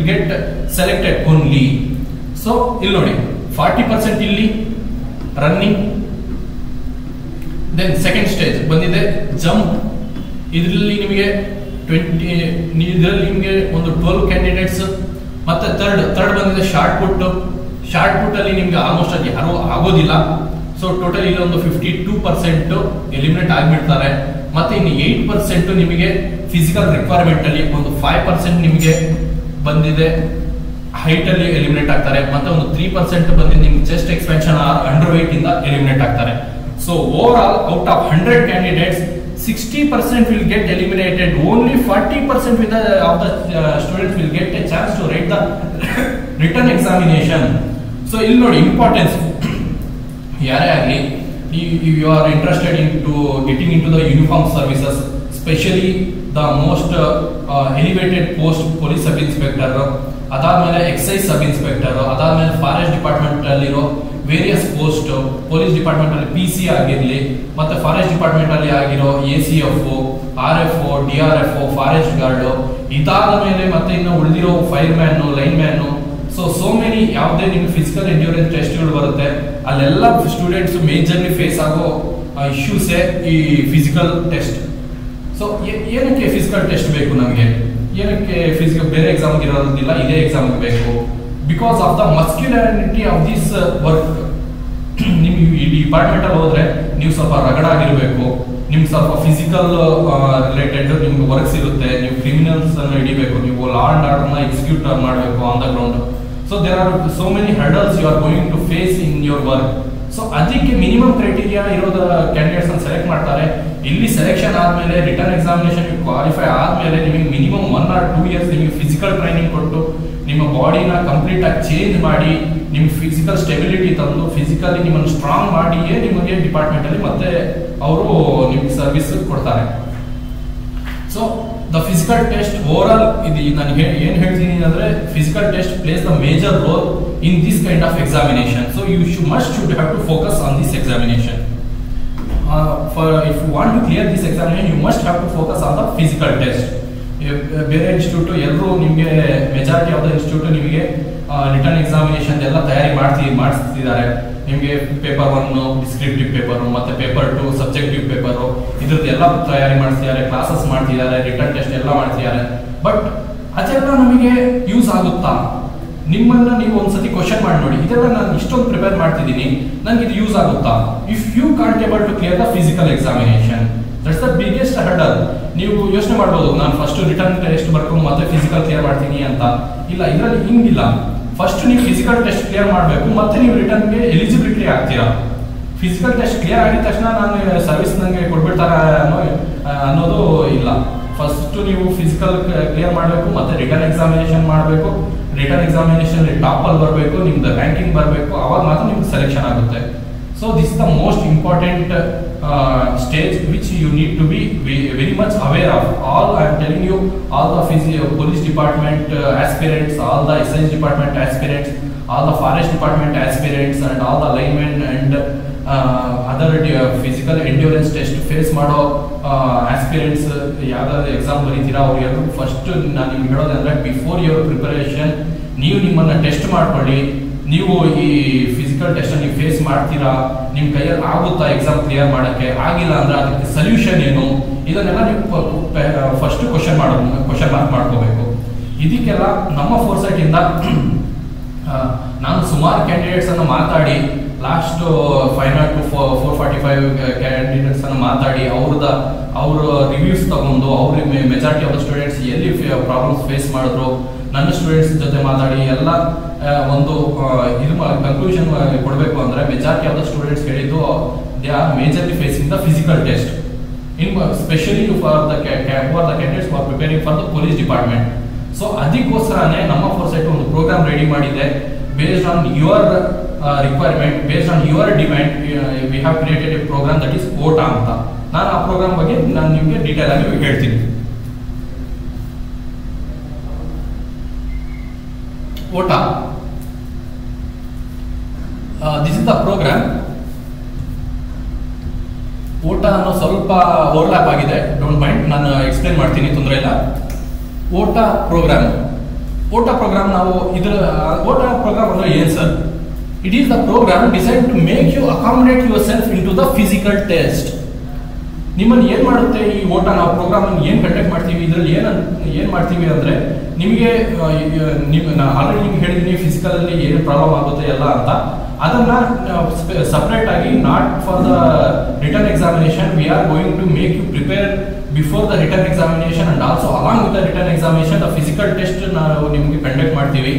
get selected only. So ಇಲ್ಲಿ ನೋಡಿ 40% ಇಲ್ಲಿ ರನ್ನಿಂಗ್. ದೆನ್ ಸೆಕೆಂಡ್ ಸ್ಟೇಜ್ ಬಂದಿದೆ ಜಂಪ್. ಇದರಲ್ಲಿ ನಿಮಗೆ 12 ಕ್ಯಾಂಡಿಡೇಟ್ಸ್. ಮತ್ತೆ ಥರ್ಡ್ ಬಂದಿದೆ ಶಾರ್ಟ್ ಪುಟ್. ಶಾರ್ಟ್ ಪುಟ್ ಅಲ್ಲಿ ನಿಮ್ಗೆ ಆಲ್ಮೋಸ್ಟ್ ಅಲ್ಲಿ ಯಾರು ಆಗೋದಿಲ್ಲ. ಸೊ ಟೋಟಲ್ ಇಲ್ಲಿ ಒಂದು 52% ಎಲಿಮಿನೇಟ್ ಆಗಿಬಿಡ್ತಾರೆ. ಮತ್ತೆ ಇನ್ನು 8% ನಿಮಗೆ ಫಿಸಿಕಲ್ ರಿಕ್ವೈರ್ಮೆಂಟ್ ಅಲ್ಲಿ, ಒಂದು 5% ನಿಮಗೆ ಬಂದಿದೆ ಹೈಟ್ ಅಲ್ಲಿ ಎಲಿಮಿನೇಟ್ ಆಗ್ತಾರೆ. ಮತ್ತೆ ಒಂದು 3% ಬಂದಿದೆ ನಿಮ್ಗೆ ಚೆಸ್ಟ್ ಎಕ್ಸ್ಪೆನ್ಷನ್ ಅಂಡರ್ ವೇಟ್ ಇಂದ ಎಲಿಮಿನೇಟ್ ಆಗ್ತಾರೆ. So over all out of 100 candidates 60% will get eliminated. Only 40% of the students will get a chance to write the written examination. So ಇಲ್ಲಿ ನೋಡಿ ಇಂಪಾರ್ಟೆನ್ಸ್. ಯಾರೇ ಆಗಲಿ, you are interested into getting into the uniform services, especially the most elevated post police sub inspector, ಅದಾದ್ಮೇಲೆ exercise sub inspector, ಅದಾದ್ಮೇಲೆ forest department ಅಲ್ಲಿರೋ various post, police department ಅಲ್ಲಿ PC ಆಗಿರ್ಲಿ, ಮತ್ತೆ ಫಾರೆಸ್ಟ್ ಡಿಪಾರ್ಟ್ಮೆಂಟ್ ಅಲ್ಲಿ ಆಗಿರೋ ACF, RFO, DRFO, forest guard, ಇದಾದ ಮೇಲೆ ಮತ್ತೆ ಇನ್ನು ಉಳಿದಿರೋ fireman, lineman. So many ಯಾವುದೇ ನಿಮ್ಗೆ ಫಿಸಿಕಲ್ ಎಂಡ್ಯೂರೆನ್ಸ್ ಟೆಸ್ಟ್ಗಳು ಬರುತ್ತೆ, ಅಲ್ಲೆಲ್ಲ ಸ್ಟೂಡೆಂಟ್ಸ್ ಮೇಜರ್ಲಿ ಫೇಸ್ ಆಗೋ ಇಶ್ಯೂಸೇ ಈ ಫಿಸಿಕಲ್ ಟೆಸ್ಟ್. ಸೊ ಏನಕ್ಕೆ ಫಿಸಿಕಲ್ ಟೆಸ್ಟ್ ಬೇಕು ನಮಗೆ? ಏನಕ್ಕೆ ಫಿಸಿಕಲ್ ಬೇರೆ ಎಕ್ಸಾಮ್ ಇರೋದಿಲ್ಲ, ಇದೇ ಎಕ್ಸಾಮ್ ಬೇಕು? Because of the muscularity of this work. ನಿಮ್ಗೆ ಈ ಡಿಪಾರ್ಟ್ಮೆಂಟ್ ಅಲ್ಲಿ ಹೋದ್ರೆ ನೀವು ಸ್ವಲ್ಪ ರಗಡ ಆಗಿರ್ಬೇಕು, ನಿಮ್ಗೆ ಸ್ವಲ್ಪ ಫಿಸಿಕಲ್ ರಿಲೇಟೆಡ್ ನಿಮ್ಗೆ ವರ್ಕ್ಸ್ ಇರುತ್ತೆ. ನೀವು ಕ್ರಿಮಿನಲ್ಸ್ ಅನ್ನು ಹಿಡಿಬೇಕು, ನೀವು ಲಾ ಅಂಡ್ ಆರ್ಡರ್ ನ ಎಕ್ಸಿಕ್ಯೂಟ್ ಮಾಡಬೇಕು on the ground. So there are so many hurdles you are going to face in your work. So ಅದಕ್ಕೆ ಮಿನಿಮಮ್ ಕ್ರೈಟೀರಿಯಾ ಇರೋದ ಕ್ಯಾಂಡಿಡೇಟ್ಸ್ ಅನ್ನು ಸೆಲೆಕ್ಟ್ ಮಾಡ್ತಾರೆ. ಇಲ್ಲಿ ಸೆಲೆಕ್ಷನ್ ಆದ್ಮೇಲೆ ರಿಟರ್ನ್ ಎಕ್ಸಾಮಿನೇಷನ್ ಕ್ವಾಲಿಫೈ ಆದ್ಮೇಲೆ ನಿಮಗೆ ಮಿನಿಮಮ್ 1 or 2 years ನಿಮಗೆ ಫಿಸಿಕಲ್ ಟ್ರೈನಿಂಗ್ ಕೊಟ್ಟು ನಿಮ್ಮ ಬಾಡಿನ ಕಂಪ್ಲೀಟ್ ಆಗಿ ಚೇಂಜ್ ಮಾಡಿ ನಿಮ್ಗೆ ಫಿಸಿಕಲ್ ಸ್ಟೆಬಿಲಿಟಿ ತಂದು ಫಿಸಿಕಲಿ ನಿಮ್ಮನ್ನು ಸ್ಟ್ರಾಂಗ್ ಮಾಡಿಯೇ ನಿಮಗೆ ಡಿಪಾರ್ಟ್ಮೆಂಟ್ ಅಲ್ಲಿ ಮತ್ತೆ ಅವರು ನಿಮ್ಗೆ ಸರ್ವಿಸ್ ಕೊಡ್ತಾರೆ. So the physical test over all ಇದು ನಾನು ಏನ್ ಹೇಳ್ತೀನಿ ಅಂದ್ರೆ physical test place the major role in this kind of examination. So you should have to focus on this examination. If you want to clear this examination, you must have to focus on the physical test. ಬೇರೆ institute ಎಲ್ಲರೂ ನಿಮಗೆ majority of the institute ನಿಮಗೆ return examination ಎಲ್ಲ ತಯಾರಿ ಮಾಡಿಸ್ತಿದ್ದಾರೆ. ನಿಮಗೆ paper 1 descriptive paper, ಮತ್ತೆ paper 2 subjective paper, ಇದ್ರದ್ದು ಎಲ್ಲ ತಯಾರಿ ಮಾಡಿಸ್ತಿದ್ದಾರೆ, ಕ್ಲಾಸಸ್ ಮಾಡ್ತಿದ್ದಾರೆ, ರಿಟರ್ನ್ ಟೆಸ್ಟ್ ಎಲ್ಲ ಮಾಡ್ತಿದ್ದಾರೆ. ಬಟ್ ಅದೆಲ್ಲ ನಮಗೆ ಯೂಸ್ ಆಗುತ್ತಾ? ನಿಮ್ಮನ್ನ ನೀವು ಒಂದ್ಸತಿ ಕ್ವಶನ್ ಮಾಡಿ ನೋಡಿ, ಇದೆಲ್ಲ ನಾನು ಇಷ್ಟೊಂದು ಪ್ರಿಪೇರ್ ಮಾಡ್ತಿದ್ದೀನಿ, ನನಗೆ ಇದು ಯೂಸ್ ಆಗುತ್ತಾ? If you can't able to clear the physical examination, that's the biggest hurdle. ನೀವು ಯೋಚನೆ ಮಾಡ್ಬೋದು, ನಾನು ಫಸ್ಟ್ ರಿಟರ್ನ್ ಟೆಸ್ಟ್ ಬರ್ಕೊಂಡು ಮತ್ತೆ ಫಿಸಿಕಲ್ ಕ್ಲಿಯರ್ ಮಾಡ್ತೀನಿ ಅಂತ. ಇಲ್ಲ, ಇದರಲ್ಲಿ ಹಿಂಗಿಲ್ಲ. ಫಸ್ಟ್ ನೀವು ಫಿಸಿಕಲ್ ಟೆಸ್ಟ್ ಕ್ಲಿಯರ್ ಮಾಡಬೇಕು, ಮತ್ತೆ ನೀವು ರಿಟರ್ನ್ಗೆ ಎಲಿಜಿಬಿಲಿಟಿ ಆಗ್ತೀರಾ. ಫಿಸಿಕಲ್ ಟೆಸ್ಟ್ ಕ್ಲಿಯರ್ ಆಗಿದ ತಕ್ಷಣ ನಾನು ಸರ್ವಿಸ್ ನನಗೆ ಕೊಟ್ಬಿಡ್ತಾರೆ ಅನ್ನೋದು ಇಲ್ಲ. ಫಸ್ಟ್ ನೀವು ಫಿಸಿಕಲ್ ಕ್ಲಿಯರ್ ಮಾಡಬೇಕು, ಮತ್ತೆ ರಿಟರ್ನ್ ಎಕ್ಸಾಮಿನೇಷನ್ ಮಾಡಬೇಕು. ರಿಟರ್ನ್ ಎಕ್ಸಾಮಿನೇಷನ್ ಟಾಪ್ ಅಲ್ಲಿ ಬರಬೇಕು, ನಿಮ್ದು ರ್ಯಾಂಕಿಂಗ್ ಬರಬೇಕು, ಅವಾಗ ಮಾತ್ರ ನಿಮ್ಗೆ ಸೆಲೆಕ್ಷನ್ ಆಗುತ್ತೆ. So this is the most important stage which you need to be very much aware of. All I am telling you, all the police department aspirants, all the SIS department aspirants, all the forest department aspirants, and all the linemen and other physical endurance test face ಮಾಡೋ aspirants ಯಾವ್ದಾದ್ರು exam ಬರೀತೀರಾ ಅವ್ರಿಗೆಲ್ಲರೂ first ನಾನು ನಿಮ್ಗೆ ಹೇಳೋದಂದ್ರೆ before your preparation ನೀವು ನಿಮ್ಮನ್ನ test ಮಾಡ್ಕೊಳ್ಳಿ. ನೀವು ಈ ಫಿಸಿಕಲ್ ಟೆಸ್ಟ್ ನೀವು ಫೇಸ್ ಮಾಡ್ತೀರಾ, ನಿಮ್ ಕೈಯಲ್ಲಿ ಆಗುತ್ತಾ ಎಕ್ಸಾಮ್ ಕ್ಲಿಯರ್ ಮಾಡಕ್ಕೆ? ಆಗಿಲ್ಲ ಅಂದ್ರೆ ಅದಕ್ಕೆ ಸೊಲ್ಯೂಷನ್ ಏನು? ಇದನ್ನೆಲ್ಲ ನೀವು ಫಸ್ಟ್ ಕ್ವಶನ್ ಮಾರ್ಕ್ ಮಾಡ್ಕೋಬೇಕು. ಇದಕ್ಕೆಲ್ಲ ನಮ್ಮ ಫೋರ್ಸೈಟ್ ಇಂದ ನಾನು ಸುಮಾರು ಕ್ಯಾಂಡಿಡೇಟ್ಸ್ ಅನ್ನು ಮಾತಾಡಿ, ಲಾಸ್ಟ್ 500 to 445 ಕ್ಯಾಂಡಿಡೇಟ್ಸ್ ಅನ್ನು ಮಾತಾಡಿ ಅವ್ರ ರಿವ್ಯೂಸ್ ತಗೊಂಡು ಅವ್ರ ಮೆಜಾರಿಟಿ ಆಫ್ ದ ಸ್ಟೂಡೆಂಟ್ಸ್ ಎಲ್ಲಿ ಪ್ರಾಬ್ಲಮ್ಸ್ ಫೇಸ್ ಮಾಡಿದ್ರು ನನ್ನ ಸ್ಟೂಡೆಂಟ್ಸ್ ಜೊತೆ ಮಾತಾಡಿ ಎಲ್ಲ ಒಂದು ಇದು ಕನ್ಕ್ಲೂಷನ್ ಕೊಡಬೇಕು ಅಂದ್ರೆ ಮೆಜಾರಿಟಿ ಆಫ್ ದ ಸ್ಟೂಡೆಂಟ್ಸ್ ಹೇಳಿದ್ದು they are majorly facing the physical test in specially for the candidates for preparing for the police department. So ಅದಕ್ಕೋಸ್ಕರನೇ ನಮ್ಮ ಫೋರ್ಸೈಟ್ ಒಂದು ಪ್ರೋಗ್ರಾಮ್ ರೆಡಿ ಮಾಡಿದೆ. Based on your requirement, based on your demand, we have created a programme that is ಓಟಾ ಅಂತ. ನಾನು ಆ program ಬಗ್ಗೆ ನಾನು ನಿಮಗೆ ಡೀಟೇಲ್ ಆಗಿ ಹೇಳ್ತೀನಿ. OTA. This is the program. ಓಟ ಅನ್ನೋ ಸ್ವಲ್ಪ ಓವರ್ಲ್ಯಾಪ್ ಆಗಿದೆ, ಡೋಂಟ್ ಮೈಂಡ್, ನಾನು ಎಕ್ಸ್ಪ್ಲೇನ್ ಮಾಡ್ತೀನಿ, ತೊಂದರೆ ಇಲ್ಲ. ಓಟ ಪ್ರೋಗ್ರಾಮ್ ನಾವು ಓಟ ಪ್ರೋಗ್ರಾಮ್ ಅಂದ್ರೆ ಏನು sir? It is the program design to make you accommodate yourself into the physical test. ನಿಮ್ಮನ್ನು ಏನ್ ಮಾಡುತ್ತೆ ಈ ಓಟ, ನಾವು ಪ್ರೋಗ್ರಾಮ್ ಏನ್ ಕಂಡಕ್ಟ್ ಮಾಡ್ತೀವಿ, ಇದರಲ್ಲಿ ಏನ್ ಮಾಡ್ತೀವಿ ಅಂದ್ರೆ ನಿಮಗೆ ಆಲ್ರೆಡಿ ನಿಮ್ಗೆ ಹೇಳಿದೀನಿ ಫಿಸಿಕಲ್ ಅಲ್ಲಿ ಏನು ಪ್ರಾಬ್ಲಮ್ ಆಗುತ್ತೆ ಎಲ್ಲ ಅಂತ. ಅದನ್ನ ಸಪರೇಟ್ ಆಗಿ not for the return examination, we are going to make you prepare before the return examination and also along with the return examination the physical test ನಾವು ನಿಮಗೆ ಕಂಡಕ್ಟ್ ಮಾಡ್ತೀವಿ.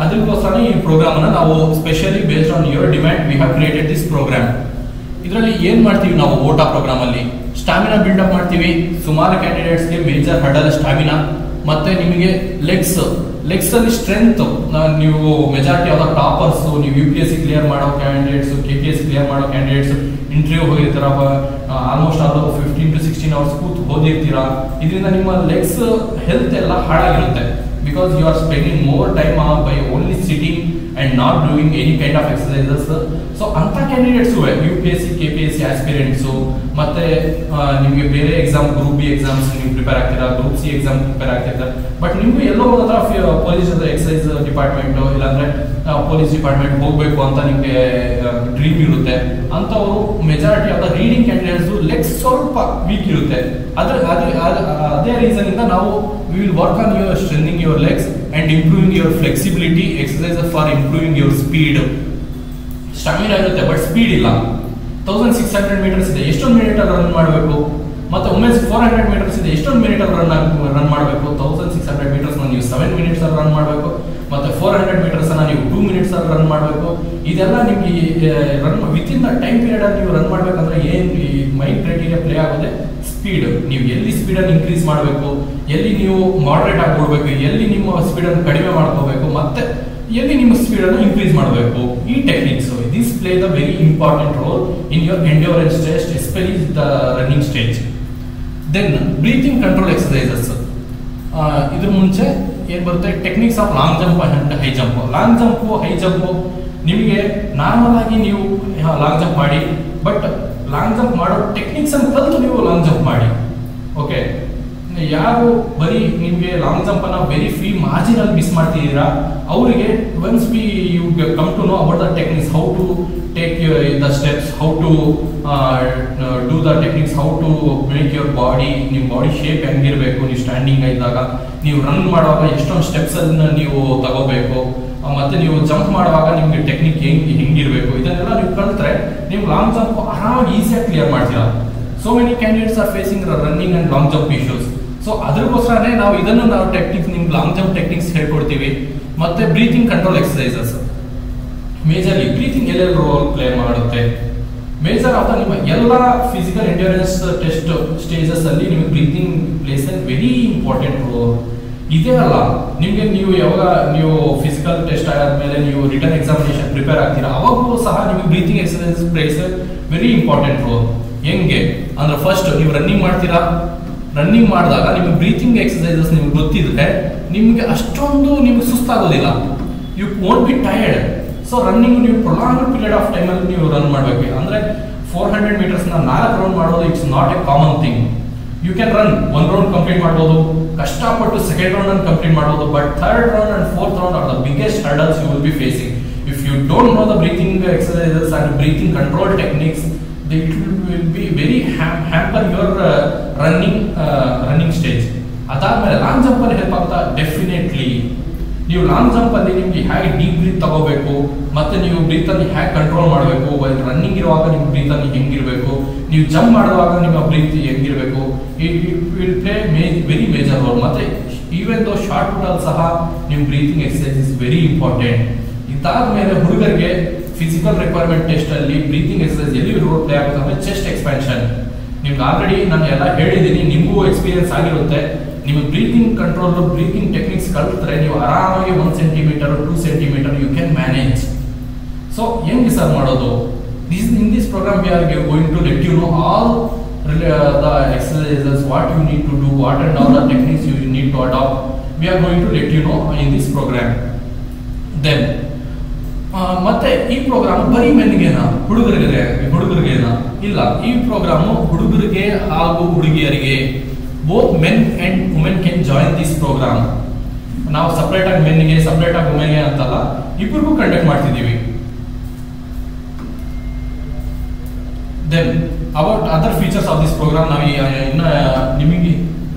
ಅದಕ್ಕೋಸ್ಕರ ಈ ಪ್ರೋಗ್ರಾಮ್ ಅನ್ನ ನಾವು specially based on your demand we have created this program. ಇದರಲ್ಲಿ ಏನ್ ಮಾಡ್ತೀವಿ ನಾವು ಓಟ ಪ್ರೋಗ್ರಾಮ್ ಅಲ್ಲಿ ಸ್ಟಾಮಿನಾ ಬಿಲ್ಡಪ್ ಮಾಡ್ತೀವಿ. ಸುಮಾರು ಕ್ಯಾಂಡಿಡೇಟ್ಸ್ಗೆ ಮೇಜರ್ ಹರ್ಡಲ್ ಸ್ಟಾಮಿನಾ, ಮತ್ತೆ ನಿಮಗೆ ಲೆಗ್ಸ್ ಅಲ್ಲಿ ಸ್ಟ್ರೆಂತ್. ನೀವು ಮೆಜಾರಿಟಿ ಆಫ್ ಟಾಪರ್ಸ್, ನೀವು UPSC ಕ್ಲಿಯರ್ ಮಾಡೋ ಕ್ಯಾಂಡಿಡೇಟ್ಸ್, KPSC ಕ್ಲಿಯರ್ ಮಾಡೋ ಕ್ಯಾಂಡಿಡೇಟ್ಸ್ ಇಂಟರ್ವ್ಯೂ ಹೋಗಿರ್ತೀರ, ಆಲ್ಮೋಸ್ಟ್ ಆಲ್ 15 to 16 hours ಕೂತು ಓದಿರ್ತೀರಾ. ಇದರಿಂದ ನಿಮ್ಮ ಲೆಗ್ಸ್ ಹೆಲ್ತ್ ಎಲ್ಲ ಹಾಳಾಗಿರುತ್ತೆ. Because you are spending more time by only sitting and not doing any kind of exercises. So anta candidates UPSC KPSC aspirants ಮತ್ತೆ ನಿಮಗೆ ಬೇರೆ exam group B exams ನೀವು prepare ಆಗ್ತೀರಾ, group C exam prepare ಆಗ್ತಿರ್ತಾರೆ. But ನಿಮ್ಗೆ ಎಲ್ಲೋ ಒಂದತ್ರ police excise department ಇಲ್ಲಾಂದ್ರೆ ಪೊಲೀಸ್ ಡಿಪಾರ್ಟ್ಮೆಂಟ್ ಹೋಗ್ಬೇಕು ಅಂತ ನಿಮ್ಗೆ ಡ್ರೀಮ್ ಇರುತ್ತೆ. ಅಂತವರು majority of the reading candidates legs ಸ್ವಲ್ಪ ವೀಕ್ ಇರುತ್ತೆ. ಅದೇ ರೀಸನ್ ಇಂದ ನಾವು we will work on your strengthening your legs and improving your flexibility exercises for improving your speed. Stamina ಇರುತ್ತೆ ಬಟ್ ಸ್ಪೀಡ್ ಇಲ್ಲ. 1600 ಮೀಟರ್ಸ್ ಇದೆ, ಎಷ್ಟೊಂದು ಮಿನಿಟ್ ರನ್ ಮಾಡಬೇಕು. ಮತ್ತೆ ವುಮೆನ್ಸ್ 400 ಮೀಟರ್ಸ್ ಇದೆ, ಎಷ್ಟೊಂದು ಮಿನಿಟ್ ರನ್ ಮಾಡಬೇಕು. 1600 ಮೀಟರ್ಸ್ ನೀವು 7 minutes ರನ್ ಮಾಡಬೇಕು. ಮತ್ತೆ 400 ಮೀಟರ್ಸ್ ನೀವು 2 minutes ರನ್ ಮಾಡಬೇಕು. ಇದೆಲ್ಲ ನಿಮ್ಗೆ run with in the time period ಅಲ್ಲಿ ನೀವು ರನ್ ಮಾಡ್ಬೇಕಂದ್ರೆ ಏನ್ ಮೈಂಡ್ ಕ್ರೈಟೀರಿಯಾ ಪ್ಲೇ ಆಗೋದೆ ಸ್ಪೀಡ್. ನೀವು ಎಲ್ಲಿ ಸ್ಪೀಡ್ ಅನ್ನು ಇನ್ಕ್ರೀಸ್ ಮಾಡಬೇಕು, ಎಲ್ಲಿ ನೀವು ಮಾಡರೇಟ್ ಆಗಿ ಕೊಡಬೇಕು, ಎಲ್ಲಿ ನಿಮ್ಮ ಸ್ಪೀಡ್ ಅನ್ನು ಕಡಿಮೆ ಮಾಡ್ಕೋಬೇಕು, ಮತ್ತೆ ಎಲ್ಲಿ ನಿಮ್ಮ ಸ್ಪೀಡ್ ಅನ್ನು ಇನ್ಕ್ರೀಸ್ ಮಾಡಬೇಕು. ಈ techniques this play the very important role in your endurance test, especially the running stage. Then breathing control exercises. ಇದ್ರ ಮುಂಚೆ ಏನ್ ಬರುತ್ತೆ, techniques of long jump and high jump. High jump ನಿಮಗೆ ನಾರ್ಮಲ್ ಆಗಿ ನೀವು ಲಾಂಗ್ ಜಂಪ್ ಮಾಡಿ, but long jump ಮಾಡೋ techniques ಅನ್ನು ಕಲಿತು ನೀವು ಲಾಂಗ್ ಜಂಪ್ ಮಾಡಿ. ಓಕೆ, ಯಾರು ಬರೀ ನಿಮಗೆ ಲಾಂಗ್ ಜಂಪ್ ಅನ್ನ ವೆರಿ ಫೀ ಮಾರ್ಜಿನ್ ಅಲ್ಲಿ ಮಿಸ್ ಮಾಡ್ತಿದ್ದೀರಾ, ಅವರಿಗೆ once you come to know about the techniques, how to take the steps, how to do the techniques, how to make your body, ನಿಮ್ಮ body shape ಹೆಂಗಿರ್ಬೇಕು, ನೀವು standing ಇದ್ದಾಗ, ನೀವು run ಮಾಡುವಾಗ ಎಷ್ಟೊಂದು ಸ್ಟೆಪ್ಸ್ ಅನ್ನ ನೀವು ತಗೋಬೇಕು, ಮತ್ತೆ ನೀವು ಜಂಪ್ ಮಾಡುವಾಗ ನಿಮ್ಗೆ ಟೆಕ್ನಿಕ್ ಹೆಂಗಿರ್ಬೇಕು, ಇದನ್ನೆಲ್ಲ ನೀವು ಕಲಿತ್ರೆ ನೀವು ಲಾಂಗ್ ಜಂಪ್ ಆರಾಮಾಗಿ ಈಸಿಯಾಗಿ ಕ್ಲಿಯರ್ ಮಾಡ್ತೀರಾ. So many candidates are facing running and long jump issues. So ಅದಕ್ಕೋಸ್ಕರನೇ ನಾವು ಟೆಕ್ನಿಕ್ಸ್, ನಿಮ್ಗೆ ಲಾಂಗ್ ಜಂಪ್ ಟೆಕ್ನಿಕ್ಸ್ ಹೇಳ್ಕೊಡ್ತೀವಿ. ಮತ್ತೆ breathing control exercises. Majorly breathing ಎಲ್ಲೆಲ್ಲಿ ರೋಲ್ ಪ್ಲೇ ಮಾಡುತ್ತೆ, ಮೇಜರ್ ಆಫ್ ನಿಮ್ಮ ಎಲ್ಲ ಫಿಸಿಕಲ್ ಎಂಡ್ಯೂರೆನ್ಸ್ ಟೆಸ್ಟ್ ಸ್ಟೇಜಸ್ ಅಲ್ಲಿ ನಿಮಗೆ breathing place very important roll. ಇದೇ ಅಲ್ಲ, ನಿಮಗೆ ಯಾವಾಗ ನೀವು ಫಿಸಿಕಲ್ ಟೆಸ್ಟ್ ಆದ್ಮೇಲೆ ನೀವು ರಿಟರ್ನ್ ಎಕ್ಸಾಮಿನೇಷನ್ ಪ್ರಿಪೇರ್ ಆಗ್ತೀರಾ, ಅವಾಗೂ ಸಹ ನಿಮಗೆ breathing exercise place very important roll. ಹೆಂಗೆ ಅಂದ್ರೆ ಫಸ್ಟ್ ನೀವು ರನ್ನಿಂಗ್ ಮಾಡ್ತೀರಾ, ರನ್ನಿಂಗ್ ಮಾಡಿದಾಗ ನಿಮ್ಗೆ ಬ್ರೀತಿಂಗ್ ಎಕ್ಸರ್ಸೈಸಸ್ ನಿಮ್ಗೆ ಗೊತ್ತಿದ್ರೆ ನಿಮ್ಗೆ ಅಷ್ಟೊಂದು ನಿಮ್ಗೆ ಸುಸ್ತಾಗೋದಿಲ್ಲ, you won't be tired. So running ನೀವು ಪ್ರೊಲಾಂಗ್ ಪೀರಿಯಡ್ ಆಫ್ ಟೈಮ್ ಅಲ್ಲಿ ನೀವು ರನ್ ಮಾಡಬೇಕು. ಅಂದ್ರೆ 400 meters 4 ರೌಂಡ್ ಮಾಡೋದು it's not a common thing. You can run 1 round complete ಮಾಡ್ಬೋದು, ಕಷ್ಟಪಟ್ಟು ಸೆಕೆಂಡ್ ರೌಂಡ್ ಅನ್ನು ಕಂಪ್ಲೀಟ್ ಮಾಡ್ಬೋದು, but third round and fourth round are the biggest hurdles you will be facing. If you don't know the breathing exercises and breathing control techniques, it will be very hamper your running stage. ಅದಾದ್ಮೇಲೆ long jump ಅಲ್ಲಿ help ಆಗ್ತಾ definitely. ನೀವು long jump ಅಲ್ಲಿ ನಿಮ್ಗೆ ಹೇಗೆ deep breath ತಗೋಬೇಕು, ಮತ್ತೆ ನೀವು ಬ್ರೀತ್ ಅಲ್ಲಿ ಹೇಗೆ ಕಂಟ್ರೋಲ್ ಮಾಡಬೇಕು, ರನ್ನಿಂಗ್ ಇರುವಾಗ ನಿಮ್ಮ ಬ್ರೀತ್ ಅಲ್ಲಿ ಹೆಂಗಿರ್ಬೇಕು, ನೀವು ಜಂಪ್ ಮಾಡುವಾಗ ನಿಮ್ಮ ಬ್ರೀತ್ ಹೆಂಗಿರ್ಬೇಕು, it will play very major role. ಮತ್ತೆ ಈವನ್ ದೋ ಶಾರ್ಟ್ ಪುಟ್ ಅಲ್ಲಿ ಸಹ ನಿಮ್ಮ breathing exercise is very important. ಇದಾದ್ಮೇಲೆ ಹುಡುಗರಿಗೆ ಫಿಸಿಕಲ್ ರಿಕ್ವೈರ್ಮೆಂಟ್ ಟೆಸ್ಟ್ ಅಲ್ಲಿ ಬ್ರೀತಿಂಗ್ ಎಕ್ಸರ್ಸೈಸ್ ಎಲ್ಲಿ ರೋಲ್ ಪ್ಲೇ ಆಗುತ್ತೆ ಅಂದ್ರೆ ಚೆಸ್ಟ್ ಎಕ್ಸ್ಪ್ಯಾನ್ಷನ್. ನಿಮ್ಗೆ ಆಲ್ರೆಡಿ ನಾನು ಎಲ್ಲ ಹೇಳಿದ್ದೀನಿ, ನಿಮಗೂ ಎಕ್ಸ್ಪೀರಿಯನ್ಸ್ ಆಗಿರುತ್ತೆ. ನಿಮ್ಮ ಬ್ರೀತಿಂಗ್ ಕಂಟ್ರೋಲ್, ಬ್ರೀತಿಂಗ್ ಟೆಕ್ನಿಕ್ಸ್ ಕಲಿತ್ರೆ ನೀವು ಆರಾಮಾಗಿ 1 centimeter 2 centimeter you can manage. So ಹೆಂಗೆ ಸರ್ ಮಾಡೋದು? In this program we are going to let you know all the exercises, what you need to do, what and all the techniques you need to adopt. We are going to let you know in this program. Then ಮತ್ತೆ ಈ program ಬರೀ ಮೆನ್ಗೆನಾ ಹುಡುಗರಿಗೆನಾ ಇಲ್ಲ, ಈ programme ಹುಡುಗರಿಗೆ ಹಾಗೂ ಹುಡುಗಿಯರಿಗೆ both men and women can join this program. ನಾವು separate ಆಗಿ ಮೆನ್ಗೆ ಸಪ್ರೇಟ್ ಆಗಿ ವುಮೆನ್ಗೆ ಅಂತಲ್ಲ, ಇಬ್ಬರಿಗೂ ಕಂಡಕ್ಟ್ ಮಾಡ್ತಿದ್ದೀವಿ. Then about other features of this program ನಾವು ಇನ್ನ ನಿಮಗೆ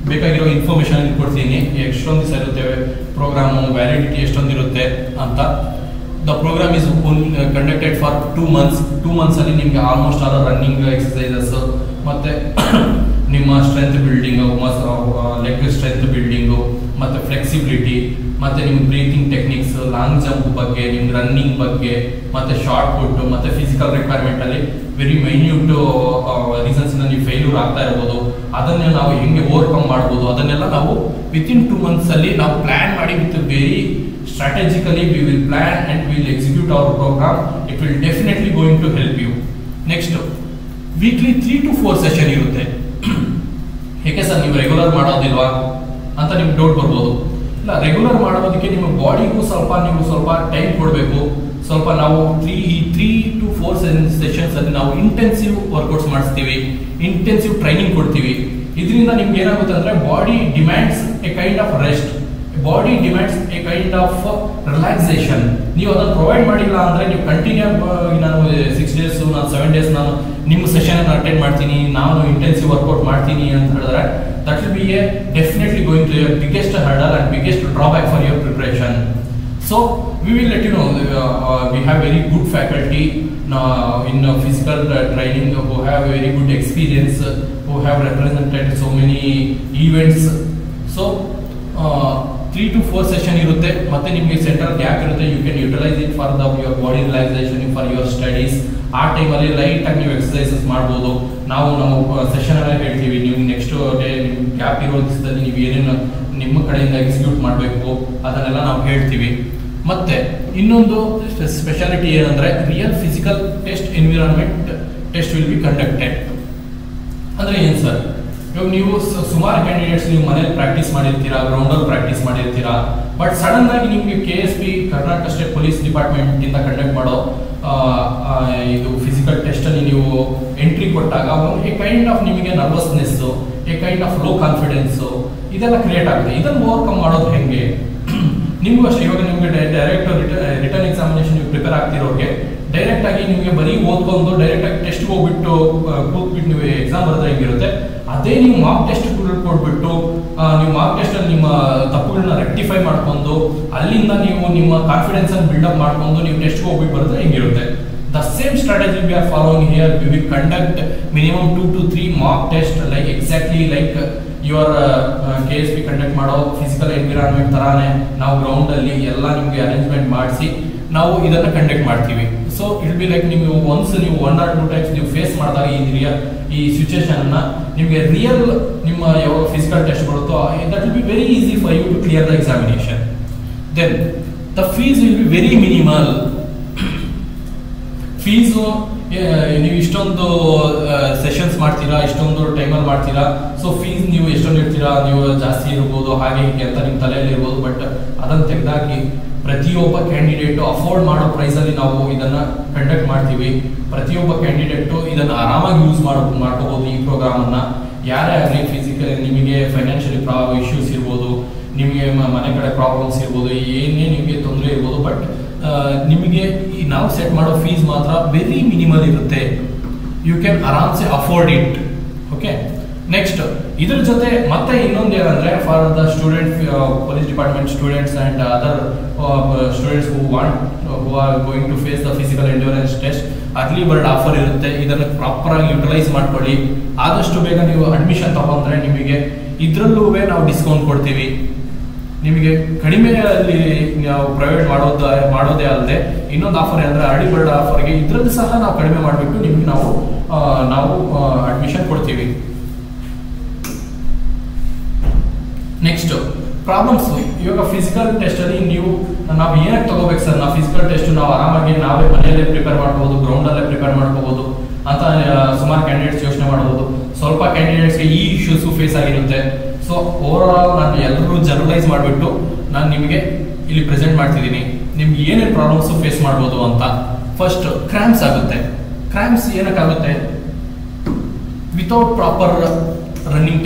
ಬೇಕಾಗಿರೋ ಇನ್ಫಾರ್ಮೇಶನ್ ಕೊಡ್ತೀನಿ. ಎಷ್ಟೊಂದು ದಿವಸ ಇರುತ್ತೆ ಪ್ರೋಗ್ರಾಮು, ವ್ಯಾಲಿಡಿಟಿ ಎಷ್ಟೊಂದಿರುತ್ತೆ ಅಂತ. The program is conducted for 2 months. 2 months ಅಲ್ಲಿ ನಿಮಗೆ ಆಲ್ಮೋಸ್ಟ್ ಆಲ್ ರನ್ನಿಂಗ್ ಎಕ್ಸಸೈಸಸ್, ಮತ್ತೆ ನಿಮ್ಮ strength building, leg strength building, ಮತ್ತೆ ಫ್ಲೆಕ್ಸಿಬಿಲಿಟಿ, ಮತ್ತೆ ನಿಮ್ಮ ಬ್ರೀತಿಂಗ್ ಟೆಕ್ನಿಕ್ಸ್, ಲಾಂಗ್ ಜಂಪ್ ಬಗ್ಗೆ, ನಿಮ್ಮ ರನ್ನಿಂಗ್ ಬಗ್ಗೆ, ಮತ್ತೆ ಶಾರ್ಟ್ ಪುಟ್, ಮತ್ತೆ ಫಿಸಿಕಲ್ ರಿಕ್ವೈರ್ಮೆಂಟ್ ಅಲ್ಲಿ ವೆರಿ ಮೈನ್ಯೂಟ್ ರೀಸನ್ಸ್ ಇಂದ ನೀವು ಫೇಲ್ಯೂರ್ ಆಗ್ತಾ ಇರ್ಬೋದು, ಅದನ್ನ ನಾವು ಹೆಂಗೆ ಓವರ್ಕಮ್ ಮಾಡ್ಬೋದು, ಅದನ್ನೆಲ್ಲ ನಾವು ವಿತಿನ್ 2 months ಅಲ್ಲಿ ನಾವು ಪ್ಲಾನ್ ಮಾಡಿ with very strategically we will plan and we will execute our program. It will definitely going to help you. Next, weekly 3 to 4 session ಇರುತ್ತೆ. ಹೇಗೆ ಸರ್ ನೀವು ರೆಗ್ಯುಲರ್ ಮಾಡೋದಿಲ್ವಾ ಅಂತ ನಿಮ್ಗೆ ಡೌಟ್ ಬರ್ಬೋದು. ಇಲ್ಲ, ರೆಗ್ಯುಲರ್ ಮಾಡೋದಕ್ಕೆ ನಿಮ್ಮ ಬಾಡಿಗೂ ಸ್ವಲ್ಪ ಟೈಮ್ ಕೊಡಬೇಕು. ಸ್ವಲ್ಪ ನಾವು 3 to 4 ಸೆಷನ್ಸ್ ಅಲ್ಲಿ ನಾವು ಇಂಟೆನ್ಸಿವ್ ವರ್ಕೌಟ್ಸ್ ಮಾಡಿಸ್ತೀವಿ, ಇಂಟೆನ್ಸಿವ್ ಟ್ರೈನಿಂಗ್ ಕೊಡ್ತೀವಿ. ಇದರಿಂದ ನಿಮ್ಗೆ ಏನಾಗುತ್ತೆ ಅಂದ್ರೆ body demands A kind of rest, body demands A kind of relaxation. ನೀವು ಅದನ್ನು ಪ್ರೊವೈಡ್ ಮಾಡಿಲ್ಲ ಅಂದ್ರೆ ನೀವು ಕಂಟಿನ್ಯೂ ನಾನು 6 days ನಾನು 7 days ನಾನು ನಿಮ್ಮ ಸೆಷನ್ ಅಟೆಂಡ್ ಮಾಡ್ತೀನಿ, ನಾನು ಇಂಟೆನ್ಸಿವ್ ವರ್ಕೌಟ್ ಮಾಡ್ತೀನಿ ಅಂತ ಹೇಳಿದ್ರೆ that will be a definitely going to be a biggest hurdle and biggest drawback for your preparation. So we will let you know we have very good faculty in physical training who have very good experience, who have represented so many events. So 3 to 4 session ಇರುತ್ತೆ. ಮತ್ತೆ ನಿಮಗೆ central gap ಇರುತ್ತೆ. You can utilise it for your body relaxation, for your studies. ಆ ಟೈಮಲ್ಲಿ light ಆಗಿ ನೀವು exercises ಮಾಡ್ಬೋದು. ನಾವು ನಮ್ಮ ಸೆಷನ್ ಅಲ್ಲೇ ಹೇಳ್ತೀವಿ, ನೀವು ನೆಕ್ಸ್ಟ್ ಡೇ ನಿಮ್ಗೆ ಗ್ಯಾಪ್ ಇರೋ ದಿವಸದಲ್ಲಿ ನೀವು ಏನೇನು ನಿಮ್ಮ ಕಡೆಯಿಂದ ಎಕ್ಸಿಕ್ಯೂಟ್ ಮಾಡಬೇಕು ಅದನ್ನೆಲ್ಲ ನಾವು ಹೇಳ್ತೀವಿ. ಮತ್ತೆ ಇನ್ನೊಂದು ಸ್ಪೆಷಾಲಿಟಿ ಏನಂದ್ರೆ real physical test environment test will be conducted. ಅಂದ್ರೆ ಏನ್ ಸರ್, ಇವಾಗ ನೀವು ಸುಮಾರು ಕ್ಯಾಂಡಿಡೇಟ್ಸ್ ನೀವು ಮನೇಲಿ ಪ್ರಾಕ್ಟೀಸ್ ಮಾಡಿರ್ತೀರಾ, ಗ್ರೌಂಡಲ್ಲಿ ಪ್ರಾಕ್ಟೀಸ್ ಮಾಡಿರ್ತೀರಾ, ಬಟ್ ಸಡನ್ ಆಗಿ ನಿಮಗೆ KSP Karnataka state police department ಇಂದ ಕಂಡಕ್ಟ್ ಮಾಡೋ ಇದು ಫಿಸಿಕಲ್ ಟೆಸ್ಟ್ ಅಲ್ಲಿ ನೀವು ಎಂಟ್ರಿ ಕೊಟ್ಟಾಗ ಎ ಕೈಂಡ್ ಆಫ್ ನಿಮಗೆ nervousness, A kind of low confidence ಇದೆಲ್ಲ ಕ್ರಿಯೇಟ್ ಆಗುತ್ತೆ. ಇದನ್ನು ಓವರ್ಕಮ್ ಮಾಡೋದು ಹೆಂಗೆ? ನಿಮ್ಗೂ ಅಷ್ಟೇ, ಇವಾಗ ನಿಮಗೆ ಡೈರೆಕ್ಟ್ ರಿಟರ್ನ್ ಎಕ್ಸಾಮಿನೇಷನ್ ನೀವು ಪ್ರಿಪೇರ್ ಆಗ್ತಿರೋರಿಗೆ ಡೈರೆಕ್ಟ್ ಆಗಿ ನಿಮಗೆ ಬರೀ ಓದ್ಕೊಂಡು ಡೈರೆಕ್ಟ್ ಆಗಿ ಟೆಸ್ಟ್ ಹೋಗ್ಬಿಟ್ಟು ಕೂತ್ಬಿಟ್ಟು ನೀವು ಎಕ್ಸಾಮ್ ಬರೆದ್ರೆ ಹೆಂಗಿರುತ್ತೆ, ಅದೇ ನೀವು ಮಾರ್ಕ್ ಟೆಸ್ಟ್ ಕೊಟ್ಬಿಟ್ಟು ನೀವು ಮಾರ್ಕ್ ಟೆಸ್ಟ್ ಅಲ್ಲಿ ನಿಮ್ಮ ತಪ್ಪುಗಳನ್ನ ರೆಕ್ಟಿಫೈ ಮಾಡ್ಕೊಂಡು ಅಲ್ಲಿಂದ ನೀವು ನಿಮ್ಮ ಕಾನ್ಫಿಡೆನ್ಸ್ ಅನ್ನು ಬಿಲ್ಡಪ್ ಮಾಡ್ಕೊಂಡು ನೀವು ಟೆಸ್ಟ್ ಹೋಗ್ಬಿಟ್ಟು ಬರೆದ್ರೆ ಹೆಂಗಿರುತ್ತೆ. The same strategy we are following here. We will conduct minimum 2 to 3 mark test like exactly like your KSP conduct ಮಾಡೋ ಫಿಸಿಕಲ್ ಎನ್ವಿರಾನ್ಮೆಂಟ್ ತರಾನೇ ನಾವು ಗ್ರೌಂಡ್ ಅಲ್ಲಿ ಎಲ್ಲ ನಿಮ್ಗೆ ಅರೇಂಜ್ಮೆಂಟ್ ಮಾಡಿಸಿ ನಾವು ಇದನ್ನ ಕಂಡಕ್ಟ್ ಮಾಡ್ತೀವಿ. ಸೊ ಇಟ್ ಬಿ ಲೈಕ್ ನೀವು ಒನ್ಸ್ ನೀವು 1 or 2 times ನೀವು ಫೇಸ್ ಮಾಡಿದಾಗ ಈ ಸಿಚುಯೇಷನ್ ಅನ್ನ ನಿಮಗೆ ರಿಯಲ್ ನಿಮ್ಮ ಯಾವಾಗ ಫಿಸಿಕಲ್ ಟೆಸ್ಟ್ ಬರುತ್ತೋ that will be very easy for you to clear the examination. Then the fees will be very minimal. Fees ನೀವು ಇಷ್ಟೊಂದು ಸೆಷನ್ಸ್ ಮಾಡ್ತೀರಾ, ಇಷ್ಟೊಂದು ಟೈಮಲ್ಲಿ ಮಾಡ್ತೀರಾ, ಸೊ ಫೀಸ್ ನೀವು ಎಷ್ಟೊಂದು ಇಡ್ತೀರಾ, ನೀವು ಜಾಸ್ತಿ ಇರ್ಬೋದು ಹಾಗೆ ಹೀಗೆ ಅಂತ ನಿಮ್ಮ ತಲೆಯಲ್ಲಿ ಇರ್ಬೋದು. ಬಟ್ ಅದನ್ನು ತೆಗೆದಾಕಿ ಪ್ರತಿಯೊಬ್ಬ ಕ್ಯಾಂಡಿಡೇಟ್ ಅಫೋರ್ಡ್ ಮಾಡೋ ಪ್ರೈಸ್ ಅಲ್ಲಿ ನಾವು ಇದನ್ನ ಕಂಡಕ್ಟ್ ಮಾಡ್ತೀವಿ. ಪ್ರತಿಯೊಬ್ಬ ಕ್ಯಾಂಡಿಡೇಟ್ ಇದನ್ನ ಆರಾಮಾಗಿ ಯೂಸ್ ಮಾಡ್ಕೋಬಹುದು ಈ ಪ್ರೋಗ್ರಾಮ್ ಅನ್ನ. ಯಾರೇ ಆಗಲಿ ಫಿಸಿಕಲ್ ನಿಮಗೆ ಫೈನಾನ್ಷಿಯಲಿ ಇಶ್ಯೂಸ್ ಇರ್ಬೋದು, ನಿಮಗೆ ಮನೆ ಕಡೆ ಪ್ರಾಬ್ಲಮ್ಸ್ ಇರ್ಬೋದು, ಏನೇ ನಿಮಗೆ ತೊಂದರೆ ಇರ್ಬೋದು, ಬಟ್ ನಿಮಗೆ ನಾವು ಸೆಟ್ ಮಾಡೋ ಫೀಸ್ ಮಾತ್ರ ವೆರಿ ಮಿನಿಮಲ್ ಇರುತ್ತೆ. ಯು ಕ್ಯಾನ್ ಆರಾಮ್ಸೆ ಅಫೋರ್ಡ್ ಇಟ್. ಓಕೆ, ನೆಕ್ಸ್ಟ್ ಇದ್ರ ಜೊತೆ ಮತ್ತೆ ಇನ್ನೊಂದು ಏನಂದ್ರೆ for the student police department students and other students who are going to face the physical endurance test early bird offer ಇರುತ್ತೆ. ಇದನ್ನು ಪ್ರಾಪರ್ ಆಗಿ ಯುಟಿಲೈಸ್ ಮಾಡ್ಕೊಳ್ಳಿ. ಆದಷ್ಟು ಬೇಗ ನೀವು ಅಡ್ಮಿಷನ್ ತಗೊಂಡ್ರೆ ನಿಮಗೆ ಇದ್ರಲ್ಲೂ ನಾವು ಡಿಸ್ಕೌಂಟ್ ಕೊಡ್ತೀವಿ. ನಿಮಗೆ ಕಡಿಮೆ ಅಲ್ಲಿ ನಾವು ಪ್ರೈವೇಟ್ ಮಾಡೋದೇ ಅಲ್ಲದೆ ಇನ್ನೊಂದು ಆಫರ್ ಅಂದ್ರೆ ಅರ್ಲಿ ಬರ್ಡ್ ಆಫರ್ಗೆ ಇದ್ರದ್ದು ಸಹ ನಾವು ಕಡಿಮೆ ಮಾಡಿಬಿಟ್ಟು ನಿಮ್ಗೆ ನಾವು ಅಡ್ಮಿಷನ್ ಕೊಡ್ತೀವಿ. Next problems. ಇವಾಗ ಫಿಸಿಕಲ್ ಟೆಸ್ಟ್ ಅಲ್ಲಿ ನಾವು ಏನಕ್ಕೆ ತಗೋಬೇಕು ಸರ್, ನಾವು ಫಿಸಿಕಲ್ ಟೆಸ್ಟ್ ನಾವು ಆರಾಮಾಗಿ ನಾವೇ ಮನೆಯಲ್ಲೇ ಪ್ರಿಪೇರ್ ಮಾಡ್ಕೋಬಹುದು, ಗ್ರೌಂಡ್ ಅಲ್ಲೇ ಪ್ರಿಪೇರ್ ಮಾಡ್ಕೋಬಹುದು ಅಂತ ಸುಮಾರು ಕ್ಯಾಂಡಿಡೇಟ್ಸ್ ಯೋಚನೆ ಮಾಡಬಹುದು. ಸ್ವಲ್ಪ ಕ್ಯಾಂಡಿಡೇಟ್ಸ್ಗೆ ಈ ಇಶ್ಯೂಸ್ ಫೇಸ್ ಆಗಿರುತ್ತೆ. ಸೊ ಓವರ್ ಆಲ್ ನಾನು ಎಲ್ಲರೂ ಜನರಲೈಸ್ ಮಾಡಿಬಿಟ್ಟು ನಾನು ನಿಮಗೆ ಇಲ್ಲಿ ಪ್ರೆಸೆಂಟ್ ಮಾಡ್ತಿದ್ದೀನಿ. ನಿಮ್ಗೆ ಏನೇನು ಪ್ರಾಬ್ಲಮ್ಸ್ ಫೇಸ್ ಮಾಡ್ಬೋದು ಅಂತ. ಫಸ್ಟ್ ಕ್ರ್ಯಾಂಪ್ಸ್ ಆಗುತ್ತೆ. ಕ್ರ್ಯಾಂಪ್ಸ್ ಏನಕ್ಕಾಗುತ್ತೆ? ವಿತೌಟ್ ಪ್ರಾಪರ್ ರನ್ನಿಂಗ್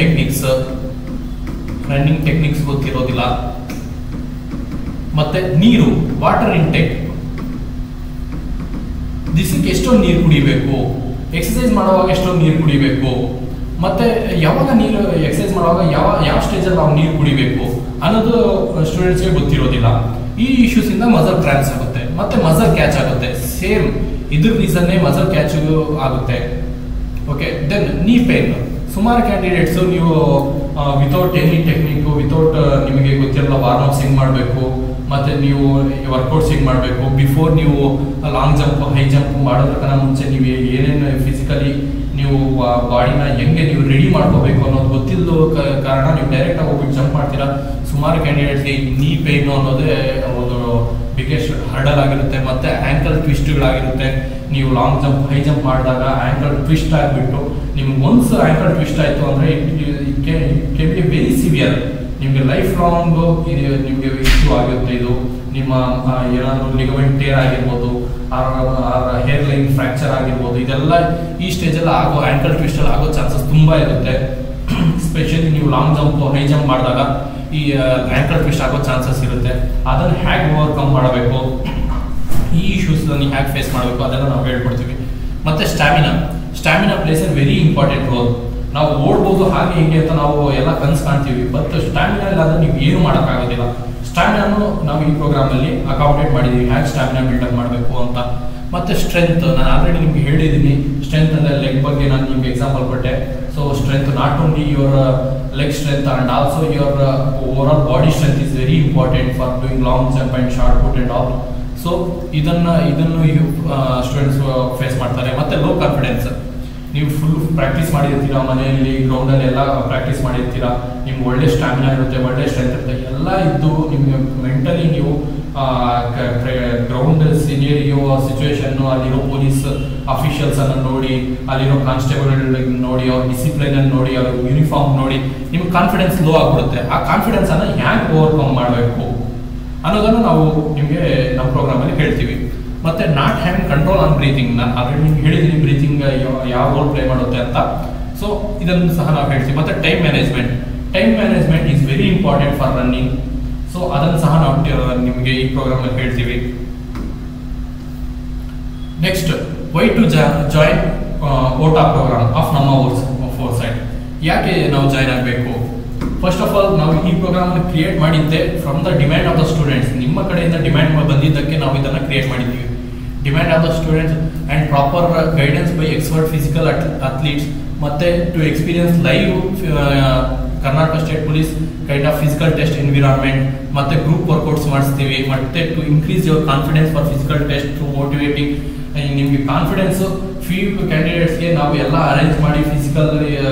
ಟೆಕ್ನಿಕ್ಸ್ ಗೊತ್ತಿರೋದಿಲ್ಲ. ಮತ್ತೆ ನೀರು, ವಾಟರ್ ಇಂಟೇಕ್, ದಿವಸಕ್ಕೆ ಎಷ್ಟೊಂದು ನೀರು ಕುಡಿಬೇಕು, ಎಕ್ಸಸೈಸ್ ಮಾಡುವಾಗ ಎಷ್ಟೊಂದು ನೀರು ಕುಡಿಬೇಕು, ಮತ್ತೆ ಯಾವಾಗ ನೀರು ಎಕ್ಸಸೈಸ್ ಮಾಡುವಾಗ ಯಾವ ಸ್ಟೇಜಲ್ಲಿ ನಾವು ನೀರು ಕುಡಿಬೇಕು ಅನ್ನೋದು ಸ್ಟೂಡೆಂಟ್ಸ್ಗೆ ಗೊತ್ತಿರೋದಿಲ್ಲ. ಈ ಇಶ್ಯೂಸ್ ಇಂದ ಮಸಲ್ ಕ್ರ್ಯಾಂಪ್ಸ್ ಆಗುತ್ತೆ. ಮತ್ತೆ ಮಸಲ್ ಕ್ಯಾಚ್ ಆಗುತ್ತೆ. ಸೇಮ್ ಇದ್ರ ರೀಸನ್ನೇ ಮಸಲ್ ಕ್ಯಾಚ್ ಆಗುತ್ತೆ. Okay, then knee pain. ಸುಮಾರು ಕ್ಯಾಂಡಿಡೇಟ್ಸ್ ನೀವು ವಿತೌಟ್ ಎನಿ ಟೆಕ್ನಿಕ್, ವಿತೌಟ್ ನಿಮಗೆ ಗೊತ್ತಿರಲ್ಲ ವಾರ್ಮ್ ಹೆಂಗ್ ಮಾಡಬೇಕು, ಮತ್ತೆ ನೀವು ವರ್ಕೌಟ್ಸ್ ಹೆಂಗ್ ಮಾಡಬೇಕು, ಬಿಫೋರ್ ನೀವು ಲಾಂಗ್ ಜಂಪ್ ಹೈ ಜಂಪ್ ಮಾಡೋದಕ್ಕಿಂತ ಮುಂಚೆ ನೀವು ಏನೇನು ಫಿಸಿಕಲಿ ನೀವು ಬಾಡಿನ ಹೆಂಗೆ ನೀವು ರೆಡಿ ಮಾಡ್ಕೋಬೇಕು ಅನ್ನೋದು ಗೊತ್ತಿಲ್ಲದ ಕಾರಣ ನೀವು ಡೈರೆಕ್ಟ್ ಆಗಿ ಹೋಗ್ಬಿಟ್ಟು ಜಂಪ್ ಮಾಡ್ತೀರಾ. ಸುಮಾರು ಕ್ಯಾಂಡಿಡೇಟ್ಸ್ಗೆ ನೀ ಪೇನ್ ಅನ್ನೋದೇ ಒಂದು ಬಿಗ್ಗೆಸ್ಟ್ ಹರ್ಡಲ್ ಆಗಿರುತ್ತೆ. ಮತ್ತೆ ಆ್ಯಂಕಲ್ ಟ್ವಿಸ್ಟ್ಗಳಾಗಿರುತ್ತೆ. ನೀವು ಲಾಂಗ್ ಜಂಪ್ ಹೈ ಜಂಪ್ ಮಾಡಿದಾಗ ಆ್ಯಂಕಲ್ ಟ್ವಿಸ್ಟ್ ಆಗಿಬಿಟ್ಟು ನಿಮ್ಗೆ ಒನ್ಸ್ ಆ್ಯಂಕಲ್ ಟ್ವಿಸ್ಟ್ ಆಯಿತು ಅಂದರೆ it can be very severe. ನಿಮಗೆ ಲೈಫ್ ಲಾಂಗ್ ನಿಮಗೆ ಇಶ್ಯೂ ಆಗುತ್ತೆ. ಇದು ನಿಮ್ಮ ಏನಾದರೂ ಲಿಗಮೆಂಟ್ ಟೇರ್ ಆಗಿರ್ಬೋದು, ಹೇರ್ ಲೈನ್ ಫ್ರ್ಯಾಕ್ಚರ್ ಆಗಿರ್ಬೋದು. ಇದೆಲ್ಲ ಈ ಸ್ಟೇಜಲ್ಲಿ ಆಗೋ ಆ್ಯಂಕಲ್ ಟ್ವಿಸ್ಟಲ್ಲಿ ಆಗೋ ಚಾನ್ಸಸ್ ತುಂಬ ಇರುತ್ತೆ. ಸ್ಪೆಷಲಿ ನೀವು ಲಾಂಗ್ ಜಂಪ್ ಹೈ ಜಂಪ್ ಮಾಡಿದಾಗ ಈ ಆ್ಯಂಕಲ್ ಟ್ವಿಸ್ಟ್ ಆಗೋ ಚಾನ್ಸಸ್ ಇರುತ್ತೆ. ಅದನ್ನು ಹೇಗೆ ಓವರ್ಕಮ್ ಮಾಡಬೇಕು, ಈ ಇಶ್ಯೂಸ್ ನೀವು ಹೇಗೆ ಫೇಸ್ ಮಾಡಬೇಕು ಅದೆಲ್ಲ ನಾವು ಹೇಳ್ಕೊಡ್ತೀವಿ. ಮತ್ತು stamina place A very important roll. ನಾವು ಓಡ್ಬೋದು ಹಾಗೆ ಹೀಗೆ ಅಂತ ನಾವು ಎಲ್ಲ ಕನಸು ಕಾಣ್ತೀವಿ, ಬಟ್ ಸ್ಟ್ಯಾಮಿನಾ ಇಲ್ಲಾಂದ್ರೆ ನೀವು ಏನು ಮಾಡೋಕ್ಕಾಗೋದಿಲ್ಲ. ಸ್ಟ್ಯಾಮಿನಾನು ನಾವು ಈ ಪ್ರೋಗ್ರಾಮಲ್ಲಿ ಅಕಾಮಡೇಟ್ ಮಾಡಿದ್ದೀವಿ, ಹೇಗೆ ಸ್ಟ್ಯಾಮಿನಾ ಬಿಲ್ಡಪ್ ಮಾಡಬೇಕು ಅಂತ. ಮತ್ತು ಸ್ಟ್ರೆಂತ್, ನಾನು ಆಲ್ರೆಡಿ ನಿಮ್ಗೆ ಹೇಳಿದ್ದೀನಿ. ಸ್ಟ್ರೆಂತ್ ಅಂದರೆ ಲೆಗ್ ಬಗ್ಗೆ ನಾನು ನಿಮ್ಗೆ ಎಕ್ಸಾಂಪಲ್ ಕೊಟ್ಟೆ. So strength not only your leg strength and also your over all body strength is very important for doing long jump and shot put and all. So ಇದನ್ನು students face ಮಾಡ್ತಾರೆ. ಮತ್ತು low confidence. ನೀವು full practice ಮಾಡಿರ್ತೀರಾ, ಮನೆಯಲ್ಲಿ ಗ್ರೌಂಡಲ್ಲಿ ಎಲ್ಲ practice ಮಾಡಿರ್ತೀರಾ, ನಿಮ್ಗೆ ಒಳ್ಳೆ stamina ಇರುತ್ತೆ, ಒಳ್ಳೆ ಸ್ಟ್ರೆಂತ್ ಇರುತ್ತೆ, ಎಲ್ಲ ಇದ್ದು ನಿಮಗೆ ಮೆಂಟಲಿ ನೀವು ಗ್ರೌಂಡ್ ಸಿನಿಯರಿಯೋ ಸಿಚುವೇಶನ್ನು, ಅಲ್ಲಿರೋ ಪೊಲೀಸ್ ಅಫಿಷಿಯಲ್ಸನ್ನು ನೋಡಿ, ಅಲ್ಲಿರೋ ಕಾನ್ಸ್ಟೇಬಲ್ ನೋಡಿ, ಅವ್ರ ಡಿಸಿಪ್ಲಿನನ್ನು ನೋಡಿ, ಅವ್ರ ಯೂನಿಫಾರ್ಮ್ ನೋಡಿ ನಿಮ್ಗೆ ಕಾನ್ಫಿಡೆನ್ಸ್ ಲೋ ಆಗಿಬಿಡುತ್ತೆ. ಆ ಕಾನ್ಫಿಡೆನ್ಸನ್ನು ಹ್ಯಾಂಗೆ ಓವರ್ಕಮ್ ಮಾಡಬೇಕು ಅನ್ನೋದನ್ನು ನಾವು ನಿಮಗೆ ನಮ್ಮ ಪ್ರೋಗ್ರಾಮಲ್ಲಿ ಹೇಳ್ತೀವಿ. ಮತ್ತು not having control on breathing. ನಾನು ಆಲ್ರೆಡಿ ನಿಮ್ಗೆ ಹೇಳಿದ್ದೀನಿ ಬ್ರೀತಿಂಗ್ ಯಾವ ರೋಲ್ ಪ್ಲೇ ಮಾಡುತ್ತೆ ಅಂತ. ಸೊ ಇದನ್ನು ಸಹ ನಾವು ಹೇಳ್ತೀವಿ. ಮತ್ತು time management is very important for running. So ಅದನ್ನು ಸಹ ನಾವು ನಿಮಗೆ ಈ ಪ್ರೋಗ್ರಾಮಲ್ಲಿ ಹೇಳ್ತೀವಿ. ನೆಕ್ಸ್ಟ್, ವೈ ಟು ಜಾಯಿನ್ ಓಟಾ ಪ್ರೋಗ್ರಾಮ್ ಆಫ್ ನಮ್ಮ ಫೋರ್ ಸೈಡ್. ಯಾಕೆ ನಾವು ಜಾಯಿನ್ ಆಗಬೇಕು? ಫಸ್ಟ್ ಆಫ್ ಆಲ್ ನಾವು ಈ ಪ್ರೋಗ್ರಾಮ್ ಕ್ರಿಯೇಟ್ ಮಾಡಿದ್ದೆ from the demand of the students. ನಿಮ್ಮ ಕಡೆಯಿಂದ ಡಿಮ್ಯಾಂಡ್ ಬಂದಿದ್ದಕ್ಕೆ ನಾವು ಇದನ್ನು ಕ್ರಿಯೇಟ್ ಮಾಡಿದ್ದೀವಿ. Demand of the students and proper guidance by expert physical athletes, ಮತ್ತು to experience live Karnataka state police kind of physical test environment, ಮತ್ತು group workouts ಮಾಡಿಸ್ತೀವಿ. ಮತ್ತು to increase your confidence for physical test through motivating. ನಿಮಗೆ confidence few ಕ್ಯಾಂಡಿಡೇಟ್ಸ್ಗೆ ನಾವು ಎಲ್ಲ arrange ಮಾಡಿ, physical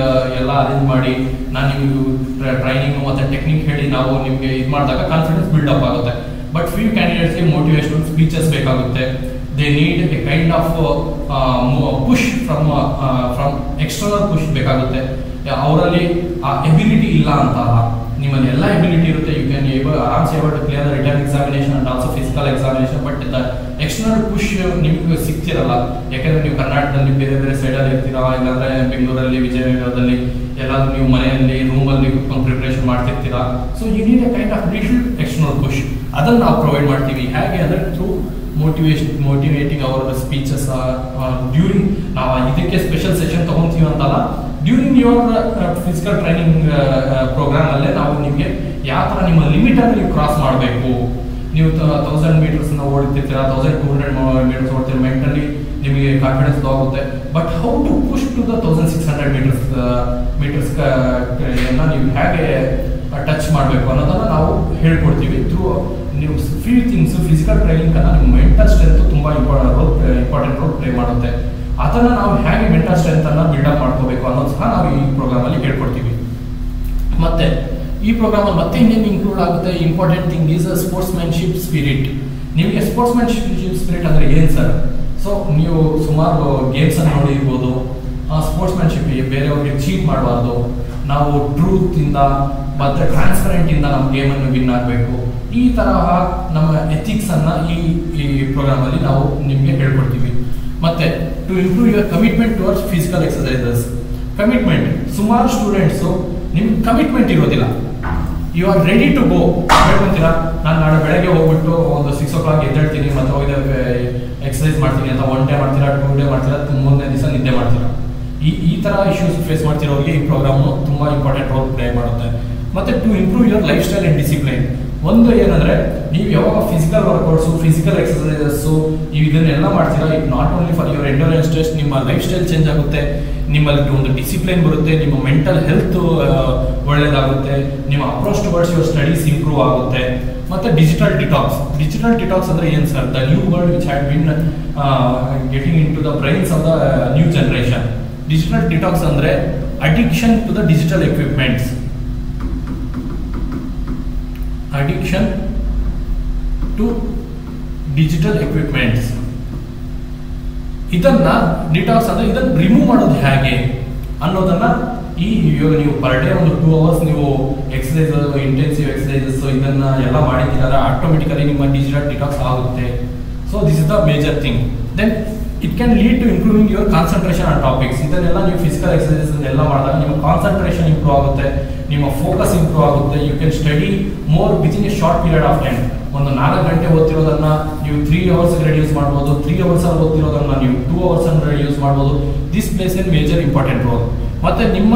ಎಲ್ಲ ಅರೇಂಜ್ ಮಾಡಿ, ನಾನು ನಿಮಗೆ ಟ್ರೈನಿಂಗು ಮತ್ತು ಟೆಕ್ನಿಕ್ ಹೇಳಿ ನಾವು ನಿಮಗೆ ಇದು ಮಾಡಿದಾಗ ಕಾನ್ಫಿಡೆನ್ಸ್ ಬಿಲ್ಡಪ್ ಆಗುತ್ತೆ. ಬಟ್ ಫ್ಯೂ ಕ್ಯಾಂಡಿಡೇಟ್ಸ್ಗೆ ಮೋಟಿವೇಶನಲ್ ಸ್ಪೀಚಸ್ ಬೇಕಾಗುತ್ತೆ. They need a kind of push from external push ಬೇಕಾಗುತ್ತೆ. ಅವರಲ್ಲಿ ಆ ಎಬಿಲಿಟಿ ಇಲ್ಲ ಅಂತ ಅಲ್ಲ, ನಿಮ್ಮಲ್ಲಿ ಎಲ್ಲ ಎಬಿಲಿಟಿ ಇರುತ್ತೆ. ಯು ಕ್ಯಾನ್ ಆರಾಮ್ಸೆ able to clear the return examination and also physical examination. But the external push ನಿಮ್ಗೆ ಸಿಗ್ತಿರಲ್ಲ, ಯಾಕೆಂದರೆ ನೀವು ಕರ್ನಾಟಕದಲ್ಲಿ ಬೇರೆ ಬೇರೆ ಸೈಡಲ್ಲಿ ಇರ್ತೀರಾ, ಇಲ್ಲಾಂದರೆ ಬೆಂಗಳೂರಲ್ಲಿ, ವಿಜಯನಗರದಲ್ಲಿ ಎಲ್ಲಾದರೂ ನೀವು ಮನೆಯಲ್ಲಿ ರೂಮಲ್ಲಿ ಕುತ್ಕೊಂಡು ಪ್ರಿಪ್ರೇಷನ್ ಮಾಡ್ತಿರ್ತೀರಾ. So you need a kind of little external push. ಅದನ್ನು ನಾವು ಪ್ರೊವೈಡ್ ಮಾಡ್ತೀವಿ. ಹೇಗೆ ಅಂದರೆ through motivating our speeches during. ನಾವು ಇದಕ್ಕೆ ಸ್ಪೆಷಲ್ ಸೆಷನ್ ತೊಗೊತೀವಿ ಅಂತಲ್ಲ, ಡ್ಯೂರಿಂಗ್ ಯುವರ್ ಫಿಸಿಕಲ್ ಟ್ರೈನಿಂಗ್ ಪ್ರೋಗ್ರಾಮಲ್ಲೇ ನಾವು ನಿಮಗೆ ಯಾವ ಥರ ನಿಮ್ಮ ಲಿಮಿಟನ್ನು ನೀವು ಕ್ರಾಸ್ ಮಾಡಬೇಕು. ನೀವು 1000 ಮೀಟರ್ಸ್ನ ಓಡ್ತಿರ್ತೀರಾ, 1200 ಮೀಟರ್ಸ್ ಓಡ್ತೀರ, ಮೆಂಟಲಿ ನಿಮಗೆ ಕಾನ್ಫಿಡೆನ್ಸ್ ಆಗುತ್ತೆ. But how to push to the 1600 meters ನೀವು ಹೇಗೆ ಟಚ್ ಮಾಡಬೇಕು ಅನ್ನೋದನ್ನು ನಾವು ಹೇಳ್ಕೊಡ್ತೀವಿ. ಥ್ರೂ ನೀವು ಫ್ಯೂ ಥಿಂಗ್ಸ್ ಫಿಸಿಕಲ್ ಟ್ರೈನಿಂಗನ್ನು ನಿಮ್ಮ ಮೆಂಟಲ್ ಸ್ಟ್ರೆಂತ್ ತುಂಬ ಇಂಪಾರ್ಟೆಂಟ್ ರೋಲ್ ಪ್ಲೇ ಮಾಡುತ್ತೆ. ಅದನ್ನು ನಾವು ಹೇಗೆ ಮೆಂಟಲ್ ಸ್ಟ್ರೆಂತನ್ನು ಬಿಲ್ಡಪ್ ಮಾಡ್ಕೋಬೇಕು ಅನ್ನೋದು ಸಹ ನಾವು ಈ ಪ್ರೋಗ್ರಾಮಲ್ಲಿ ಹೇಳ್ಕೊಡ್ತೀವಿ. ಮತ್ತು ಈ ಪ್ರೋಗ್ರಾಮಲ್ಲಿ ಮತ್ತೆ ಇನ್ನೇನು ಇನ್ಕ್ಲೂಡ್ ಆಗುತ್ತೆ, ಇಂಪಾರ್ಟೆಂಟ್ ಥಿಂಗ್ ಈಸ್ ಸ್ಪೋರ್ಟ್ಸ್ಮ್ಯಾನ್ಶಿಪ್ ಸ್ಪಿರಿಟ್. ನಿಮಗೆ ಸ್ಪೋರ್ಟ್ಸ್ಮ್ಯಾನ್ಶಿಪ್ ಸ್ಪಿರಿಟ್ ಅಂದರೆ ಏನು ಸರ್? ಸೊ ನೀವು ಸುಮಾರು ಗೇಮ್ಸನ್ನು ನೋಡಿರ್ಬೋದು. ಸ್ಪೋರ್ಟ್ಸ್ಮ್ಯಾನ್ಶಿಪ್ ಬೇರೆಯವ್ರಿಗೆ ಚೀಟ್ ಮಾಡಬಾರ್ದು, ನಾವು ಟ್ರೂತಿಂದ ಮತ್ತೆ ಟ್ರಾನ್ಸ್ಪರೆಂಟ್ ಇಂದ ನಮ್ಮ ಗೇಮ್ ಅನ್ನು ವಿನ್ ಆಗಬೇಕು. ಈ ತರಹ ನಮ್ಮ ಎಥಿಕ್ಸ್ ಅನ್ನ ಈ ಪ್ರೋಗ್ರಾಮ್ ಅಲ್ಲಿ ನಾವು ನಿಮಗೆ ಹೇಳ್ಕೊಡ್ತೀವಿ. ಮತ್ತೆ to improve your commitment towards physical exercises. Commitment, ಸುಮಾರು ಸ್ಟೂಡೆಂಟ್ಸು ನಿಮ್ಗೆ ಕಮಿಟ್ಮೆಂಟ್ ಇರೋದಿಲ್ಲ. You are ready to go ಹೇಳ್ಕೊಂತೀರಾ, ನಾನು ನಾಳೆ ಬೆಳಗ್ಗೆ ಹೋಗ್ಬಿಟ್ಟು ಒಂದು 6 o'clock ಎದ್ದೇಳ್ತೀನಿ ಮತ್ತು ಹೋಗಿ ಎಕ್ಸರ್ಸೈಸ್ ಮಾಡ್ತೀನಿ ಅಂತ 1 day ಮಾಡ್ತೀರಾ, 2 day ಮಾಡ್ತೀರಾ, 3ನೇ ದಿವಸ ನಿದ್ದೆ ಮಾಡ್ತೀರಾ. ಈ ಥರ ಇಶ್ಯೂಸ್ ಫೇಸ್ ಮಾಡ್ತಿರೋರಿಗೆ ಈ ಪ್ರೋಗ್ರಾಮು ತುಂಬ ಇಂಪಾರ್ಟೆಂಟ್ ರೋಲ್ ಪ್ಲೇ ಮಾಡುತ್ತೆ. ಮತ್ತು to improve your lifestyle and discipline. ಒಂದು ಏನಂದರೆ, ನೀವು ಯಾವಾಗ ಫಿಸಿಕಲ್ ವರ್ಕೌಟ್ಸು, ಫಿಸಿಕಲ್ ಎಕ್ಸರ್ಸೈಸಸ್ಸು ಇದನ್ನೆಲ್ಲ ಮಾಡ್ತೀರಾ, it not only for your endurance test, ನಿಮ್ಮ ಲೈಫ್ ಸ್ಟೈಲ್ ಚೇಂಜ್ ಆಗುತ್ತೆ, ನಿಮ್ಮಲ್ಲಿ ಒಂದು ಡಿಸಿಪ್ಲೈನ್ ಬರುತ್ತೆ, ನಿಮ್ಮ ಮೆಂಟಲ್ ಹೆಲ್ತ್ ಒಳ್ಳೆಯದಾಗುತ್ತೆ, ನಿಮ್ಮ approach towards your studies improve ಆಗುತ್ತೆ. ಮತ್ತು ಡಿಜಿಟಲ್ ಡಿಟಾಕ್ಸ್ ಅಂದರೆ ಏನು sir? The new world which had been getting into the brains of the new generation. Digital detox ಅಂದರೆ addiction to the digital equipments. Addiction to digital equipments. ಇದನ್ನ detox ಅಂದ್ರೆ ಇದನ್ನ remove ಮಾಡೋದು ಹೇಗೆ ಅನ್ನೋದನ್ನ ಇವಾಗ ನೀವು ಪರ್ ಡೇ ಒಂದು 2 hours ನೀವು ಎಕ್ಸರ್ಸೈಸ್, ಇಂಟೆನ್ಸಿವ್ ಎಕ್ಸರ್ಸೈಸಸ್ ಇದನ್ನ ಎಲ್ಲ ಮಾಡಿದ್ದೀರಾ, ಆಟೋಮೆಟಿಕಲಿ ನಿಮ್ಮ ಡಿಜಿಟಲ್ ಡಿಟಾಕ್ಸ್ ಆಗುತ್ತೆ. So this is the major thing. Then it can lead to improving your concentration on topics. ಇದನ್ನೆಲ್ಲ ನೀವು ಫಿಸಿಕಲ್ ಎಕ್ಸರ್ಸೈಸಸ್ ಎಲ್ಲ ಮಾಡಿದಾಗ ನಿಮ್ಮ ಕಾನ್ಸಂಟ್ರೇಷನ್ ಇಂಪ್ರೂವ್ ಆಗುತ್ತೆ, ನಿಮ್ಮ ಫೋಕಸ್ ಇಂಪ್ರೂವ್ ಆಗುತ್ತೆ. You can study more within a short period of time. ಒಂದು 4 ಗಂಟೆ ಓದ್ತಿರೋದನ್ನ ನೀವು 3 hours ರೆಡ್ಯೂಸ್ ಮಾಡ್ಬೋದು, 3 hours ಅಲ್ಲಿ ಓದ್ತಿರೋದನ್ನ ನೀವು 2 hours ಅನ್ನು ರೆಡ್ಯೂಸ್ ಮಾಡ್ಬೋದು. This place N major important role. ಮತ್ತೆ ನಿಮ್ಮ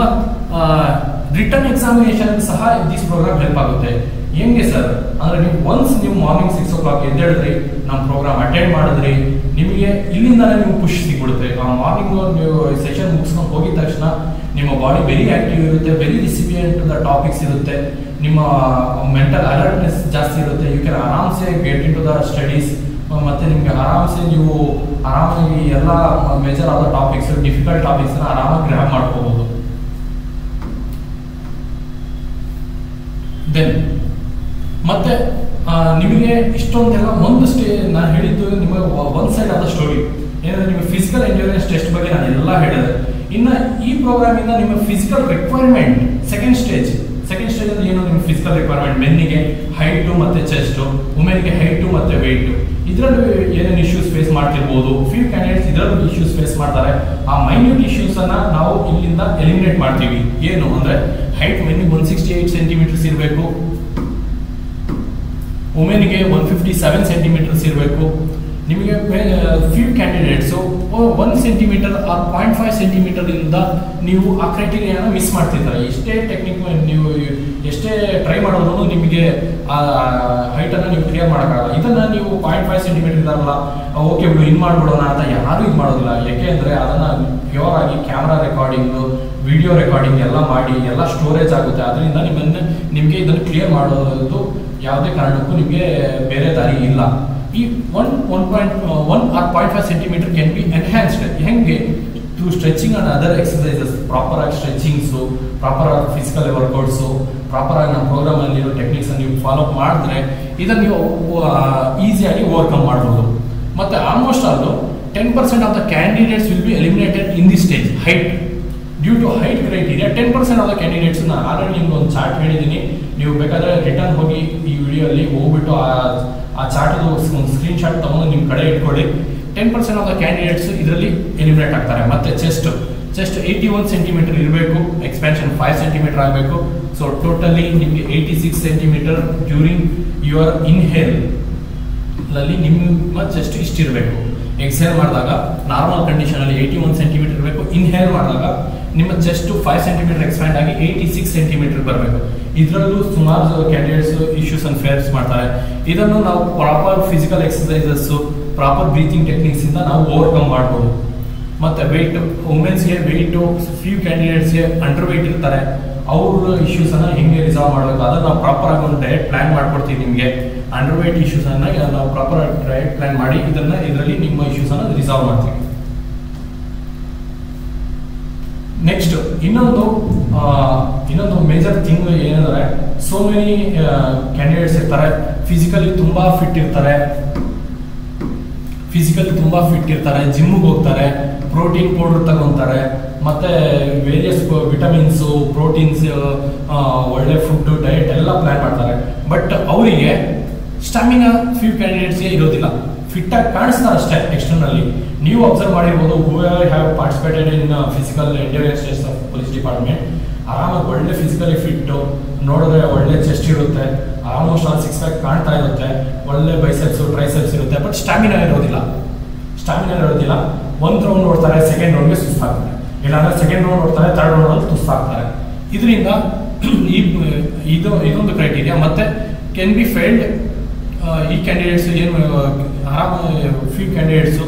ರಿಟರ್ನ್ ಎಕ್ಸಾಮಿನೇಷನ್ ಸಹ ದಿಸ್ ಪ್ರೋಗ್ರಾಮ್ ಹೆಲ್ಪ್ ಆಗುತ್ತೆ. ಹೆಂಗೆ ಸರ್ ಅಂದ್ರೆ, ನೀವು ಒನ್ಸ್ ನೀವು ಮಾರ್ನಿಂಗ್ 6 o'clock ಎದ್ದೇಳಿದ್ರಿ, ನಮ್ಮ ಪ್ರೋಗ್ರಾಮ್ ಅಟೆಂಡ್ ಮಾಡಿದ್ರಿ, ನಿಮಗೆ ಇಲ್ಲಿಂದಾನೆ ನೀವು ಖುಷಿ ಸಿಗ್ಬಿಡುತ್ತೆ. ಆ ಮಾರ್ನಿಂಗ್ ನೀವು ಸೆಷನ್ ಮುಗಿಸ್ಕೊಂಡು ಹೋಗಿದ ತಕ್ಷಣ ನಿಮ್ಮ ಬಾಡಿ ವೆರಿ ಆಕ್ಟಿವ್ ಇರುತ್ತೆ, very discipline to the topics ಇರುತ್ತೆ, ನಿಮ್ಮ ಮೆಂಟಲ್ ಅಲರ್ಟ್ನೆಸ್ ಜಾಸ್ತಿ ಇರುತ್ತೆ. ಯು ಕ್ಯಾನ್ ಆರಾಮ್ಸೆ get into the studies. ಮತ್ತೆ ನಿಮಗೆ ಆರಾಮ್ಸೆ ನೀವು ಆರಾಮಾಗಿ ಎಲ್ಲ ಮೇಜರ್ ಆದ ಟಾಪಿಕ್ಸ್, ಡಿಫಿಕಲ್ಟ್ ಟಾಪಿಕ್ಸ್ನ ಆರಾಮಾಗಿ ಗ್ರ್ಯಾಬ್ ಮಾಡ್ಕೋಬಹುದು. ದೆನ್ ಮತ್ತೆ ನಿಮಗೆ ಇಷ್ಟೊಂದೆಲ್ಲ ಒಂದು ನಾನು ಹೇಳಿದ್ದು ನಿಮಗೆ ಒಂದು ಸೈಡ್ ಆದ ಸ್ಟೋರಿ ಏನಂದ್ರೆ, ನಿಮಗೆ ಫಿಸಿಕಲ್ ಎಂಡ್ಯೂರೆನ್ಸ್ ಟೆಸ್ಟ್ ಬಗ್ಗೆ ನಾನು ಎಲ್ಲ ಹೇಳಿದೆ. ಇನ್ನು ಈ ಪ್ರೋಗ್ರಾಮಿಂದ ನಿಮ್ಮ ಫಿಸಿಕಲ್ ರಿಕ್ವೈರ್ಮೆಂಟ್ ಸೆಕೆಂಡ್ ಸ್ಟೇಜ್ ಅಂದ್ರೆ ಏನು? ನಿಮ್ಮ ಫಿಸಿಕಲ್ ರಿಕ್ವೈರ್ಮೆಂಟ್ ಮೆನ್ನಿಗೆ ಹೈಟು ಮತ್ತು ಚೆಸ್ಟು, ವುಮೆನ್ಗೆ ಹೈಟು ಮತ್ತು ವೆಯ್ಟು. ಇದರಲ್ಲಿ ಏನೇನು ಇಶ್ಯೂಸ್ ಫೇಸ್ ಮಾಡ್ತಿರ್ಬೋದು, ಫ್ಯೂ ಕ್ಯಾಂಡಿಡೇಟ್ಸ್ ಇದರಲ್ಲೂ ಇಶ್ಯೂಸ್ ಫೇಸ್ ಮಾಡ್ತಾರೆ. ಆ ಮೈನ್ಯೂಟ್ ಇಶ್ಯೂಸನ್ನು ನಾವು ಇಲ್ಲಿಂದ ಎಲಿಮಿನೇಟ್ ಮಾಡ್ತೀವಿ. ಏನು ಅಂದರೆ, ಹೈಟ್ ಮೆನ್ನಿಗೆ 168 centimeters ಇರಬೇಕು, ವುಮೆನ್ಗೆ 157 centimeters ಇರಬೇಕು. ನಿಮಗೆ few candidates 1 centimeter or 0.5 centimeter ಇಂದ ನೀವು ಆ ಕ್ರೈಟೀರಿಯಾನ ಮಿಸ್ ಮಾಡ್ತಿರ್ತಾರೆ. ಎಷ್ಟೇ ಟೆಕ್ನಿಕ್ ನೀವು ಎಷ್ಟೇ ಟ್ರೈ ಮಾಡಿದ್ರು ನಿಮಗೆ ಆ ಹೈಟನ್ನು ನೀವು ಕ್ಲಿಯರ್ ಮಾಡೋಕ್ಕಾಗಲ್ಲ. ಇದನ್ನು ನೀವು 0.5 centimeter ಇದ್ದಾರಲ್ಲ, ಓಕೆ ಬಿಡು ಇನ್ ಮಾಡ್ಬಿಡೋಣ ಅಂತ ಯಾರೂ ಇದು ಮಾಡೋದಿಲ್ಲ. ಯಾಕೆ ಅಂದರೆ ಅದನ್ನು ಪ್ಯೂರ್ ಆಗಿ ಕ್ಯಾಮ್ರಾ ರೆಕಾರ್ಡಿಂಗು, ವಿಡಿಯೋ ರೆಕಾರ್ಡಿಂಗ್ ಎಲ್ಲ ಮಾಡಿ ಎಲ್ಲ ಸ್ಟೋರೇಜ್ ಆಗುತ್ತೆ. ಅದರಿಂದ ನಿಮಗೆ ಇದನ್ನು ಕ್ಲಿಯರ್ ಮಾಡೋದು ಯಾವುದೇ ಕಾರಣಕ್ಕೂ ನಿಮಗೆ ಬೇರೆ ದಾರಿ ಇಲ್ಲ. ಈ 1 or 0.5 centimeter can be enhanced. ಹೆಂಗೆ? Through stretching and other exercises. Proper ಆಗಿ ಸ್ಟ್ರೆಚಿಂಗ್ಸು, ಪ್ರಾಪರ್ ಆಗಿ ಫಿಸಿಕಲ್ ವರ್ಕೌಟ್ಸು, ಪ್ರಾಪರ್ ಆಗಿ ನಮ್ಮ ಪ್ರೋಗ್ರಾಮಲ್ಲಿರೋ ಟೆಕ್ನಿಕ್ಸ್ ನೀವು ಫಾಲೋ ಅಪ್ ಮಾಡಿದ್ರೆ ಇದನ್ನು ನೀವು ಈಸಿಯಾಗಿ ಓವರ್ಕಮ್ ಮಾಡ್ಬೋದು. ಮತ್ತು almost all 10% of the candidates will be eliminated in the stage height. Due to height criteria 10% of the ಕ್ಯಾಂಡಿಡೇಟ್ಸ್ನ ಆಲ್ರೆಡಿ ನಿಮ್ಗೆ ಒಂದು ಚಾರ್ಟ್ ಹೇಳಿದ್ದೀನಿ. ನೀವು ಬೇಕಾದರೆ ರಿಟರ್ನ್ ಹೋಗಿ ಈ ವಿಡಿಯೋಲ್ಲಿ ಹೋಗ್ಬಿಟ್ಟು ಆ ಚಾರ್ಟದು ಒಂದು ಸ್ಕ್ರೀನ್ಶಾಟ್ ತೊಗೊಂಡು ನಿಮ್ಮ ಕಡೆ ಇಟ್ಕೊಳ್ಳಿ. 10% ಆಫ್ ದ ಕ್ಯಾಂಡಿಡೇಟ್ಸ್ ಇದರಲ್ಲಿ ಎಲಿಮಿನೇಟ್ ಆಗ್ತಾರೆ. ಮತ್ತು ಚೆಸ್ಟ್ 81 centimeter ಇರಬೇಕು, ಎಕ್ಸ್ಪ್ಯಾನ್ಷನ್ 5 centimeter ಆಗಬೇಕು. ಸೊ ಟೋಟಲಿ ನಿಮಗೆ 86 centimeter ಡ್ಯೂರಿಂಗ್ ಯುವರ್ ಇನ್ಹೇಲ್ ಅಲ್ಲಿ ನಿಮ್ಮ ಚೆಸ್ಟ್ ಇಷ್ಟಿರಬೇಕು. ಎಕ್ಸೇಲ್ ಮಾಡಿದಾಗ ನಾರ್ಮಲ್ ಕಂಡೀಷನಲ್ಲಿ 81 centimeter ಇರಬೇಕು. ಇನ್ಹೇಲ್ ಮಾಡಿದಾಗ ನಿಮ್ಮ ಚೆಸ್ಟ್ 5 centimeter ಎಕ್ಸ್ಪ್ಯಾಂಡ್ ಆಗಿ 86 centimeter ಬರಬೇಕು. ಇದರಲ್ಲೂ ಸುಮಾರು ಕ್ಯಾಂಡಿಡೇಟ್ಸ್ ಇಶ್ಯೂಸ್ ಅನ್ನು ಫೇಸ್ ಮಾಡ್ತಾರೆ. ಇದನ್ನು ನಾವು proper physical exercises, proper breathing techniques ಇಂದ ನಾವು ಓವರ್ಕಮ್ ಮಾಡ್ಬೋದು. ಮತ್ತು ವೆಯ್ಟ್, ವುಮೆನ್ಸ್ಗೆ ವೆಯ್ಟು, ಫ್ಯೂ ಕ್ಯಾಂಡಿಡೇಟ್ಸ್ಗೆ ಅಂಡರ್ ವೆಯ್ಟ್ ಇರ್ತಾರೆ. ಅವ್ರ ಇಶ್ಯೂಸನ್ನು ಹೆಂಗೆ ರಿಸಾಲ್ವ್ ಮಾಡಬೇಕು ಅದನ್ನು ನಾವು ಪ್ರಾಪರ್ ಆಗಿ ಒಂದು ಡಯಟ್ ಪ್ಲಾನ್ ಮಾಡ್ಕೊಡ್ತೀವಿ. ನಿಮಗೆ ಅಂಡರ್ ವೆಯ್ಟ್ ಇಶ್ಯೂಸನ್ನು ನಾವು ಪ್ರಾಪರ್ ಡಯಟ್ ಪ್ಲಾನ್ ಮಾಡಿ ಇದರಲ್ಲಿ ನಿಮ್ಮ ಇಶ್ಯೂಸನ್ನು ರಿಸಾಲ್ವ್ ಮಾಡ್ತೀವಿ. ನೆಕ್ಸ್ಟ್ ಇನ್ನೊಂದು ಮೇಜರ್ ಥಿಂಗ್ ಏನಂದರೆ, ಸೋ ಮೆನಿ ಕ್ಯಾಂಡಿಡೇಟ್ಸ್ ಇರ್ತಾರೆ, ಫಿಸಿಕಲಿ ತುಂಬ ಫಿಟ್ ಇರ್ತಾರೆ, ಜಿಮ್ಗೆ ಹೋಗ್ತಾರೆ, ಪ್ರೋಟೀನ್ ಪೌಡರ್ ತಗೊತಾರೆ, ಮತ್ತು ವೇರಿಯಸ್ ವಿಟಮಿನ್ಸು, ಪ್ರೋಟೀನ್ಸ್, ಒಳ್ಳೆ ಫುಡ್ ಡಯಟ್ ಎಲ್ಲ ಪ್ಲ್ಯಾನ್ ಮಾಡ್ತಾರೆ. ಬಟ್ ಅವರಿಗೆ ಸ್ಟಾಮಿನಾ ಫ್ಯೂ ಕ್ಯಾಂಡಿಡೇಟ್ಸ್ಗೆ ಇರೋದಿಲ್ಲ. ಫಿಟ್ಟಾಗಿ ಕಾಣಿಸ್ತಾರೆ ಅಷ್ಟೇ ಎಕ್ಸ್ಟರ್ನಲ್ಲಿ. ನೀವು ಅಬ್ಸರ್ವ್ ಮಾಡಿರ್ಬೋದು, who have participated in physical endurance test of police department. ಆರಾಮಾಗಿ ಒಳ್ಳೆ ಫಿಸಿಕಲಿ ಫಿಟ್ಟು, ನೋಡಿದ್ರೆ ಒಳ್ಳೆ ಚೆಸ್ಟ್ ಇರುತ್ತೆ, ಆಲ್ಮೋಸ್ಟ್ ಆಲ್ ಸಿಕ್ಸ್ ಪ್ಯಾಕ್ ಕಾಣ್ತಾ ಇರುತ್ತೆ, ಒಳ್ಳೆ ಬೈಸೆಪ್ಸು ಟ್ರೈಸೆಪ್ಸ್ ಇರುತ್ತೆ. ಬಟ್ ಸ್ಟಾಮಿನಾ ಇರೋದಿಲ್ಲ. ಒಂದು ರೌಂಡ್ ನೋಡ್ತಾರೆ, ಸೆಕೆಂಡ್ ರೌಂಡ್ಗೆ ಸುಸ್ತಾಗ್ತಾರೆ, ಇಲ್ಲಾಂದ್ರೆ ಸೆಕೆಂಡ್ ರೌಂಡ್ ನೋಡ್ತಾರೆ, ಥರ್ಡ್ ರೌಂಡಲ್ಲಿ ಸುಸ್ತಾಗ್ತಾರೆ. ಇದರಿಂದ ಇದೊಂದು ಕ್ರೈಟೀರಿಯಾ. ಮತ್ತೆ ಕ್ಯಾನ್ ಬಿ ಫೇಲ್ಡ್. ಈ ಕ್ಯಾಂಡಿಡೇಟ್ಸ್ ಏನು ಆರಾಮ few candidates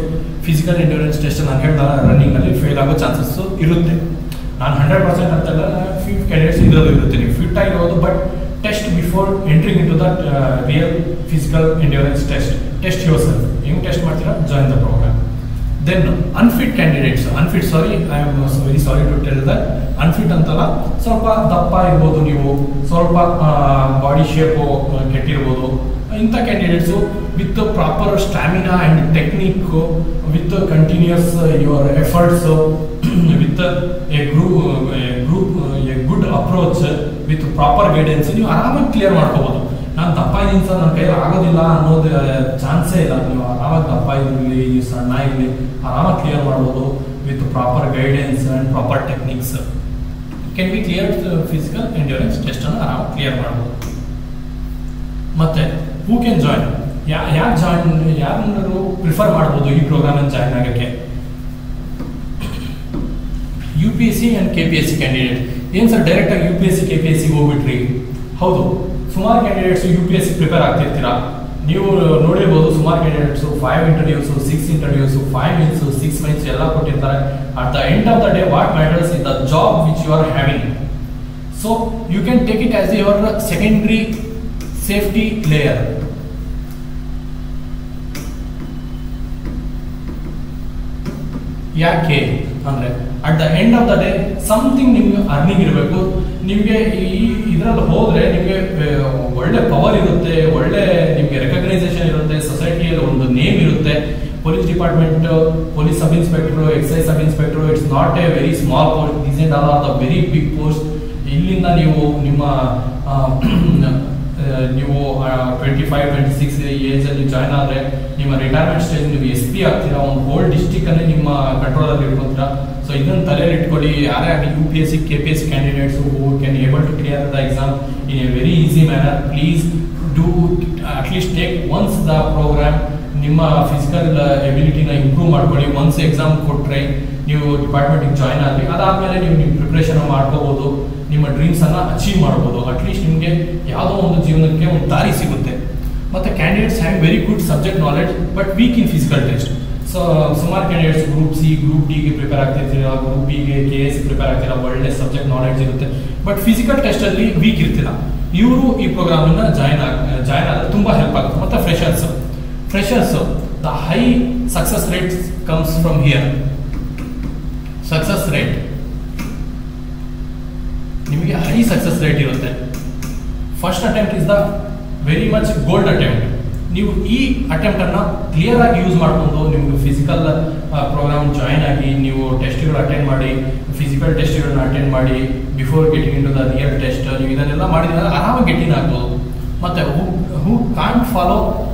physical endurance test ನಾನು ಹೇಳ್ದ ರನ್ನಿಂಗಲ್ಲಿ ಫೇಲ್ ಆಗೋ ಚಾನ್ಸಸ್ಸು ಇರುತ್ತೆ. ನಾನು 100% ಅಂತಲ್ಲ, ಫ್ಯೂ ಕ್ಯಾಂಡಿಡೇಟ್ಸ್ ಇರುತ್ತೆ. ನೀವು ಫಿಟ್ ಆಗಿರೋದು, but test before entering into the real physical endurance test yourself. ಹೆಂಗೆ ಟೆಸ್ಟ್ ಮಾಡ್ತೀರಾ? Join the program. Then unfit candidates, I am very sorry to tell that. Unfit ಅಂತಲ್ಲ, ಸ್ವಲ್ಪ ದಪ್ಪ ಇರ್ಬೋದು, ನೀವು ಸ್ವಲ್ಪ ಬಾಡಿ ಶೇಪು ಕೆಟ್ಟಿರ್ಬೋದು. ಇಂಥ candidates with proper stamina and technique, with continues your efforts, with a good approach, with proper guidance ನೀವು ಆರಾಮಾಗಿ ಕ್ಲಿಯರ್ ಮಾಡ್ಕೋಬೋದು. ನಾನು ದಪ್ಪ ಇದ್ದೀನಿ ಸರ್, ನನ್ನ ಕೈಯಲ್ಲಿ ಆಗೋದಿಲ್ಲ ಅನ್ನೋದು ಚಾನ್ಸೇ ಇಲ್ಲ. ನೀವು ಆರಾಮಾಗಿ ದಪ್ಪ ಇರಲಿ, ಸಣ್ಣ ಇರಲಿ, ಆರಾಮಾಗಿ ಕ್ಲಿಯರ್ ಮಾಡ್ಬೋದು. With proper guidance and proper techniques can be clear physical endurance ಟೆಸ್ಟನ್ನು ಆರಾಮಾಗಿ ಕ್ಲಿಯರ್ ಮಾಡ್ಬೋದು. ಮತ್ತು ಹೂ ಕ್ಯಾನ್ ಜಾಯಿನ್? ಯಾರನ್ನಾರು ಪ್ರಿಫರ್ ಮಾಡ್ಬೋದು ಈ ಪ್ರೋಗ್ರಾಮಲ್ಲಿ ಜಾಯಿನ್ ಆಗೋಕ್ಕೆ? UPSC and KPSC candidate. ಏನು ಸರ್ ಡೈರೆಕ್ಟಾಗಿ UPSC KPSC ಹೋಗ್ಬಿಟ್ರಿ? ಹೌದು, ಸುಮಾರು ಕ್ಯಾಂಡಿಡೇಟ್ಸು UPSC ಪ್ರಿಪೇರ್ ಆಗ್ತಿರ್ತೀರಾ. ನೀವು ನೋಡಿರ್ಬೋದು, ಸುಮಾರು candidates 5 interviews, 6 interviews, 5 months, 6 months ಎಲ್ಲ ಕೊಟ್ಟಿರ್ತಾರೆ. At the end of the day what matters is the job which you are having. So you can take it as your secondary safety layer. ಯಾಕೆ ಅಂದರೆ at the end of the day something ನಿಮ್ಗೆ earning ಇರಬೇಕು. ನಿಮಗೆ ಇದರಲ್ಲಿ ಹೋದರೆ ನಿಮಗೆ ಒಳ್ಳೆ power ಇರುತ್ತೆ, ಒಳ್ಳೆ ನಿಮಗೆ ರೆಕಗ್ನೈಸೇಷನ್ ಇರುತ್ತೆ, ಸೊಸೈಟಿಯಲ್ಲಿ ಒಂದು ನೇಮ್ ಇರುತ್ತೆ. Police department, police sub inspector, excise sub inspector, it's not a very small post, these are all the very big post. ಇಲ್ಲಿಂದ ನೀವು 25-26 ಏಜಲ್ಲಿ ಜಾಯ್ನ್ ಆದರೆ ನಿಮ್ಮ ರಿಟೈರ್ಮೆಂಟ್ ಸ್ಟೇಜ್ ನೀವು SP ಆಗ್ತೀರಾ. ಒಂದು ಹೋಲ್ ಡಿಸ್ಟಿಕನ್ನೇ ನಿಮ್ಮ ಕಂಟ್ರೋಲಲ್ಲಿ ಇಟ್ಕೊತೀರಾ. ಸೊ ಇದನ್ನು ತಲೆಯಲ್ಲಿ ಇಟ್ಕೊಳ್ಳಿ. ಯಾರೇ ಆಗಲಿ UPSC KPSC candidates who can able to clear the exam in a very easy manner, please do at least take once the program. ನಿಮ್ಮ ಫಿಸಿಕಲ್ ಎಬಿಲಿಟಿನ ಇಂಪ್ರೂವ್ ಮಾಡ್ಕೊಳ್ಳಿ. ಒನ್ಸ್ ಎಕ್ಸಾಮ್ ಕೊಟ್ಟರೆ ನೀವು ಡಿಪಾರ್ಟ್ಮೆಂಟಿಗೆ ಜಾಯ್ನ್ ಆಗಲಿ. ಅದಾದಮೇಲೆ ನೀವು ನಿಮ್ಮ ಪ್ರಿಪ್ರೇಷನ್ ಮಾಡ್ಕೋಬೋದು, ನಿಮ್ಮ ಡ್ರೀಮ್ಸನ್ನು ಅಚೀವ್ ಮಾಡ್ಬೋದು. ಅಟ್ಲೀಸ್ಟ್ ನಿಮಗೆ ಯಾವುದೋ ಒಂದು ಜೀವನಕ್ಕೆ ಒಂದು ದಾರಿ ಸಿಗುತ್ತೆ. ಮತ್ತು candidates have very good subject knowledge but weak in physical test. So ಸುಮಾರು ಕ್ಯಾಂಡಿಡೇಟ್ಸ್ ಗ್ರೂಪ್ C, ಗ್ರೂಪ್ Dಗೆ ಪ್ರಿಪೇರ್ ಆಗ್ತಿರ್ತೀರ, ಗ್ರೂಪ್ Bಗೆ KSC ಪ್ರಿಪೇರ್ ಆಗ್ತೀರಾ, ಒಳ್ಳೆ ಸಬ್ಜೆಕ್ಟ್ ನಾಲೆಡ್ಜ್ ಇರುತ್ತೆ. ಬಟ್ ಫಿಸಿಕಲ್ ಟೆಸ್ಟಲ್ಲಿ ವೀಕ್ ಇರ್ತೀರ. ಇವರು ಈ ಪ್ರೋಗ್ರಾಮನ್ನು ಜಾಯ್ನ್ ಆದರೆ ತುಂಬ ಹೆಲ್ಪ್ ಆಗುತ್ತೆ. ಮತ್ತು freshers the high success rate comes from here. Success rate ನಿಮಗೆ ಹೈ ಸಕ್ಸಸ್ ರೇಟ್ ಇರುತ್ತೆ. First attempt is the very much gold attempt. ನೀವು ಈ ಅಟೆಂಪ್ಟನ್ನು ಕ್ಲಿಯರ್ ಆಗಿ ಯೂಸ್ ಮಾಡಿಕೊಂಡು ನಿಮಗೆ ಫಿಸಿಕಲ್ ಪ್ರೋಗ್ರಾಮ್ ಜಾಯ್ನ್ ಆಗಿ ನೀವು ಟೆಸ್ಟ್ಗಳು ಅಟೆಂಡ್ ಮಾಡಿ, ಫಿಸಿಕಲ್ ಟೆಸ್ಟ್ಗಳನ್ನ ಅಟೆಂಡ್ ಮಾಡಿ, before getting into the real test ನೀವು ಇದನ್ನೆಲ್ಲ ಮಾಡಿದ್ರೆ ಆರಾಮಾಗಿ ಗೆಟಿನ್ ಆಗ್ಬೋದು. ಮತ್ತು who can't follow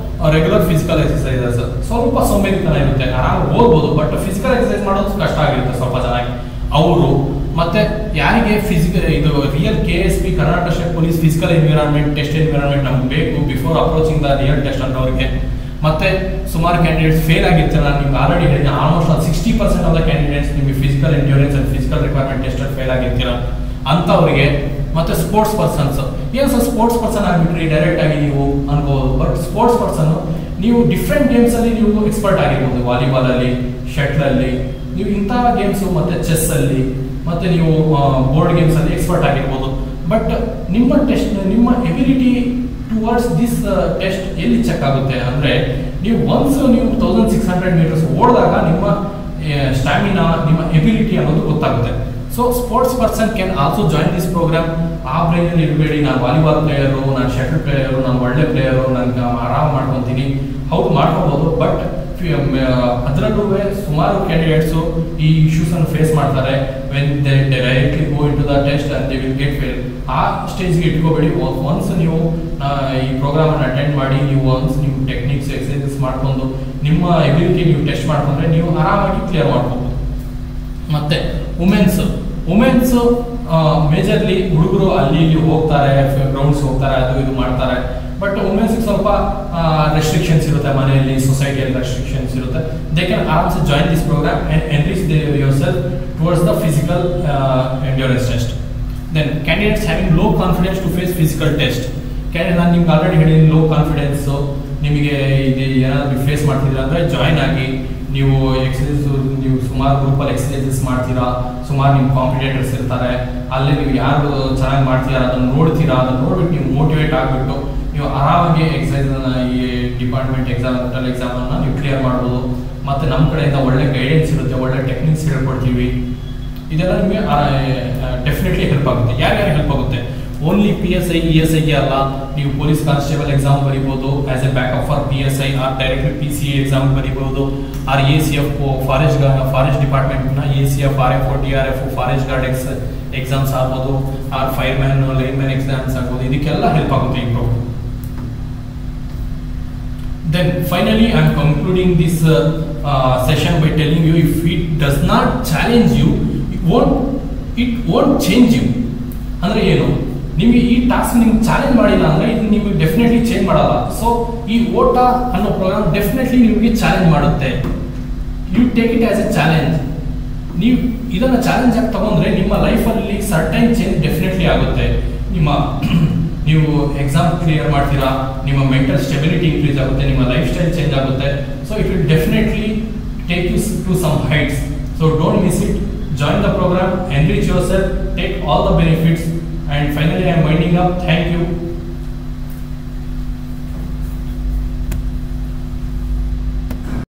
regular physical exercises, ಸ್ವಲ್ಪ ಸೋಂಬೇರಿತನ ಇರುತ್ತೆ, ಆರಾಮಾಗಿ ಓದ್ಬೋದು. ಬಟ್ ಫಿಸಿಕಲ್ ಎಕ್ಸಸೈಸ್ ಮಾಡೋದು ಕಷ್ಟ ಆಗಿರುತ್ತೆ ಸ್ವಲ್ಪ ಚೆನ್ನಾಗಿ ಅವರು. ಮತ್ತು ಯಾರಿಗೆ ಇದು real KSP Karnataka state police physical environment test environment ನಮ್ಗೆ ಬೇಕು before approaching the real test ಅನ್ನೋರಿಗೆ. ಮತ್ತು ಸುಮಾರು ಕ್ಯಾಂಡಿಡೇಟ್ಸ್ ಫೇಲ್ ಆಗಿರ್ತಾರೆ. ನಾನು ನಿಮ್ಗೆ ಆಲ್ರೆಡಿ ಹೇಳಿದೆ, ಆಲ್ಮೋಸ್ಟ್ 60% ಆಫ್ ದ ಕ್ಯಾಂಡಿಡೇಟ್ಸ್ ನಿಮಗೆ physical endurance and physical requirement ಟೆಸ್ಟಲ್ಲಿ ಫೇಲ್ ಆಗಿರ್ತೀರ ಅಂಥವ್ರಿಗೆ. ಮತ್ತು ಸ್ಪೋರ್ಟ್ಸ್ ಪರ್ಸನ್ಸ್, ಏನು ಸರ್ ಸ್ಪೋರ್ಟ್ಸ್ ಪರ್ಸನ್ ಆಗಿಬಿಟ್ರಿ ಡೈರೆಕ್ಟ್ ಆಗಿ ನೀವು ಅನ್ಕೋಬೋದು. ಬಟ್ ಸ್ಪೋರ್ಟ್ಸ್ ಪರ್ಸನ್ನು ನೀವು ಡಿಫ್ರೆಂಟ್ ಗೇಮ್ಸಲ್ಲಿ ನೀವು ಎಕ್ಸ್ಪರ್ಟ್ ಆಗಿರ್ಬೋದು. ವಾಲಿಬಾಲಲ್ಲಿ, ಶಟ್ಲಲ್ಲಿ, ನೀವು ಇಂಥ ಗೇಮ್ಸು ಮತ್ತು ಚೆಸ್ಸಲ್ಲಿ, ಮತ್ತು ನೀವು ಬೋರ್ಡ್ ಗೇಮ್ಸಲ್ಲಿ ಎಕ್ಸ್ಪರ್ಟ್ ಆಗಿರ್ಬೋದು. ಬಟ್ ನಿಮ್ಮ ಎಬಿಲಿಟಿ ಟುವರ್ಡ್ಸ್ ದಿಸ್ ಟೆಸ್ಟ್ ಎಲ್ಲಿ ಚೆಕ್ ಆಗುತ್ತೆ ಅಂದರೆ, ನೀವು ಒನ್ಸ್ ನೀವು 1600 ಮೀಟರ್ಸ್ ಓಡಿದಾಗ ನಿಮ್ಮ ಸ್ಟ್ಯಾಮಿನಾ, ನಿಮ್ಮ ಎಬಿಲಿಟಿ ಅನ್ನೋದು ಗೊತ್ತಾಗುತ್ತೆ. So sports person can also join this program. ಆ ಬ್ರೈನಲ್ಲಿ ಇರಬೇಡಿ, ನಾನು ವಾಲಿಬಾಲ್ ಪ್ಲೇಯರು, ನಾನು ಶಟಲ್ ಪ್ಲೇಯರು, ನಾನು ಒಳ್ಳೆ ಪ್ಲೇಯರು, ನನಗೆ ಆರಾಮ್ ಮಾಡ್ಕೊತೀನಿ. ಹೌದು ಮಾಡ್ಕೋಬೋದು. ಬಟ್ ಅದರಲ್ಲೂ ಸುಮಾರು ಕ್ಯಾಂಡಿಡೇಟ್ಸು ಈ ಇಶ್ಯೂಸ್ ಅನ್ನು ಫೇಸ್ ಮಾಡ್ತಾರೆ. When they directly go into the test and they will get fail. ಆ ಸ್ಟೇಜ್ಗೆ ಇಟ್ಕೋಬೇಡಿ. ಒನ್ಸ್ ನೀವು ಈ ಪ್ರೋಗ್ರಾಮ್ ಅನ್ನು ಅಟೆಂಡ್ ಮಾಡಿ, ನೀವು ಒನ್ಸ್ ನೀವು ಟೆಕ್ನಿಕ್ಸ್ ಎಕ್ಸಸೈಸಸ್ ಮಾಡ್ಕೊಂಡು ನಿಮ್ಮ ಎಬಿಲಿಟಿ ನೀವು ಟೆಸ್ಟ್ ಮಾಡ್ಕೊಂಡ್ರೆ ನೀವು ಆರಾಮಾಗಿ ಕ್ಲಿಯರ್ ಮಾಡ್ಕೋಬಹುದು. ಮತ್ತೆ ವುಮೆನ್ಸ್ ಮೇಜರ್ಲಿ ಹುಡುಗರು ಅಲ್ಲಿ ಇಲ್ಲಿ ಹೋಗ್ತಾರೆ, ಗ್ರೌಂಡ್ಸ್ ಹೋಗ್ತಾರೆ, ಅದು ಇದು ಮಾಡ್ತಾರೆ. ಬಟ್ ವುಮೆನ್ಸ್ ಸ್ವಲ್ಪ ರೆಸ್ಟ್ರಿಕ್ಷನ್ಸ್ ಇರುತ್ತೆ, ಮನೆಯಲ್ಲಿ ಸೊಸೈಟಿಯಲ್ಲಿ ರೆಸ್ಟ್ರಿಕ್ಷನ್ಸ್ ಇರುತ್ತೆ. They can also join this program and enrich yourself towards the physical endurance test. Then candidates having low confidence to face physical test. ನಾನು ನಿಮ್ಗೆ ಆಲ್ರೆಡಿ ಹೇಳಿದ್ದೀನಿ, ಲೋ ಕಾನ್ಫಿಡೆನ್ಸ್ ನಿಮಗೆ ಇದು ಏನಾದರೂ ಫೇಸ್ ಮಾಡ್ತಿದ್ದೀರಾ ಅಂದರೆ ಜಾಯಿನ್ ಆಗಿ. ನೀವು ಎಕ್ಸಸೈಸ್, ನೀವು ಸುಮಾರು ಗ್ರೂಪಲ್ಲಿ ಎಕ್ಸಸೈಸಸ್ ಮಾಡ್ತೀರಾ, ಸುಮಾರು ನಿಮ್ಮ ಕಾಂಪಿಟೇಟರ್ಸ್ ಇರ್ತಾರೆ, ಅಲ್ಲೇ ನೀವು ಯಾರು ಚೆನ್ನಾಗಿ ಮಾಡ್ತೀರಾ ಅದನ್ನು ನೋಡ್ತೀರಾ. ಅದನ್ನು ನೋಡ್ಬಿಟ್ಟು ನೀವು ಮೋಟಿವೇಟ್ ಆಗಿಬಿಟ್ಟು ನೀವು ಆರಾಮಾಗಿ ಎಕ್ಸಸೈಸ್ ಈ ಡಿಪಾರ್ಟ್ಮೆಂಟ್ ಎಕ್ಸಾಮ್, ಟೋಟಲ್ ಎಕ್ಸಾಮನ್ನು ನೀವು ಕ್ಲಿಯರ್ ಮಾಡ್ಬೋದು. ಮತ್ತು ನಮ್ಮ ಕಡೆಯಿಂದ ಒಳ್ಳೆ ಗೈಡೆನ್ಸ್ ಇರುತ್ತೆ, ಒಳ್ಳೆ ಟೆಕ್ನಿಕ್ಸ್ ಹೇಳ್ಕೊಡ್ತೀವಿ. ಇದೆಲ್ಲ ನಿಮಗೆ ಡೆಫಿನೆಟ್ಲಿ ಹೆಲ್ಪ್ ಆಗುತ್ತೆ. ಯಾರ್ಯಾರು ಹೆಲ್ಪ್ ಆಗುತ್ತೆ? ಓನ್ಲಿ PSI ESIಗೆ ಅಲ್ಲ, ನೀವು ಪೊಲೀಸ್ ಕಾನ್ಸ್ಟೇಬಲ್ ಎಕ್ಸಾಮ್ ಬರೀಬೋದು as a backup for PSI, or directly PCA exam ಬರೀಬೋದು, ಆರ್ ACF ಫಾರೆಸ್ಟ್ ಡಿಪಾರ್ಟ್ಮೆಂಟ್ನ ACF, RFO, TRF forest guard exams ಆಗ್ಬೋದು, ಆರ್ ಫೈರ್ಮ್ಯಾನ್, ಲೈನ್ಮ್ಯಾನ್ ಎಕ್ಸಾಮ್ಸ್ ಆಗ್ಬೋದು. ಇದಕ್ಕೆಲ್ಲ ಹೆಲ್ಪ್ ಆಗುತ್ತೆ ಈ program. Then finally I am concluding this session by telling you, if it does not challenge you, it won't change you. ಅಂದ್ರೆ ಏನು? ನಿಮಗೆ ಈ task ನಿಮ್ಗೆ ಚಾಲೆಂಜ್ ಮಾಡಿಲ್ಲ ಅಂದ್ರೆ ಇದು ನಿಮಗೆ ಡೆಫಿನೆಟ್ಲಿ ಚೇಂಜ್ ಮಾಡಲ್ಲ. ಸೊ ಈ ಓಟ ಅನ್ನೋ ಪ್ರೋಗ್ರಾಮ್ ಡೆಫಿನೆಟ್ಲಿ ನಿಮಗೆ ಚಾಲೆಂಜ್ ಮಾಡುತ್ತೆ. You take it as a challenge. ನೀವು ಇದನ್ನ ಚಾಲೆಂಜ್ ಆಗಿ ತಗೊಂಡ್ರೆ ನಿಮ್ಮ ಲೈಫಲ್ಲಿ ಸರ್ಟೈನ್ ಚೇಂಜ್ ಡೆಫಿನೆಟ್ಲಿ ಆಗುತ್ತೆ. ನೀವು ಎಕ್ಸಾಮ್ ಕ್ಲಿಯರ್ ಮಾಡ್ತೀರಾ, ನಿಮ್ಮ ಮೆಂಟಲ್ ಸ್ಟೆಬಿಲಿಟಿ ಇನ್ಕ್ರೀಸ್ ಆಗುತ್ತೆ, ನಿಮ್ಮ ಲೈಫ್ ಸ್ಟೈಲ್ ಚೇಂಜ್ ಆಗುತ್ತೆ. So it will definitely take you to some heights. So don't miss it. Join the program, enrich yourself, take all the benefits, and finally I am winding up. Thank you.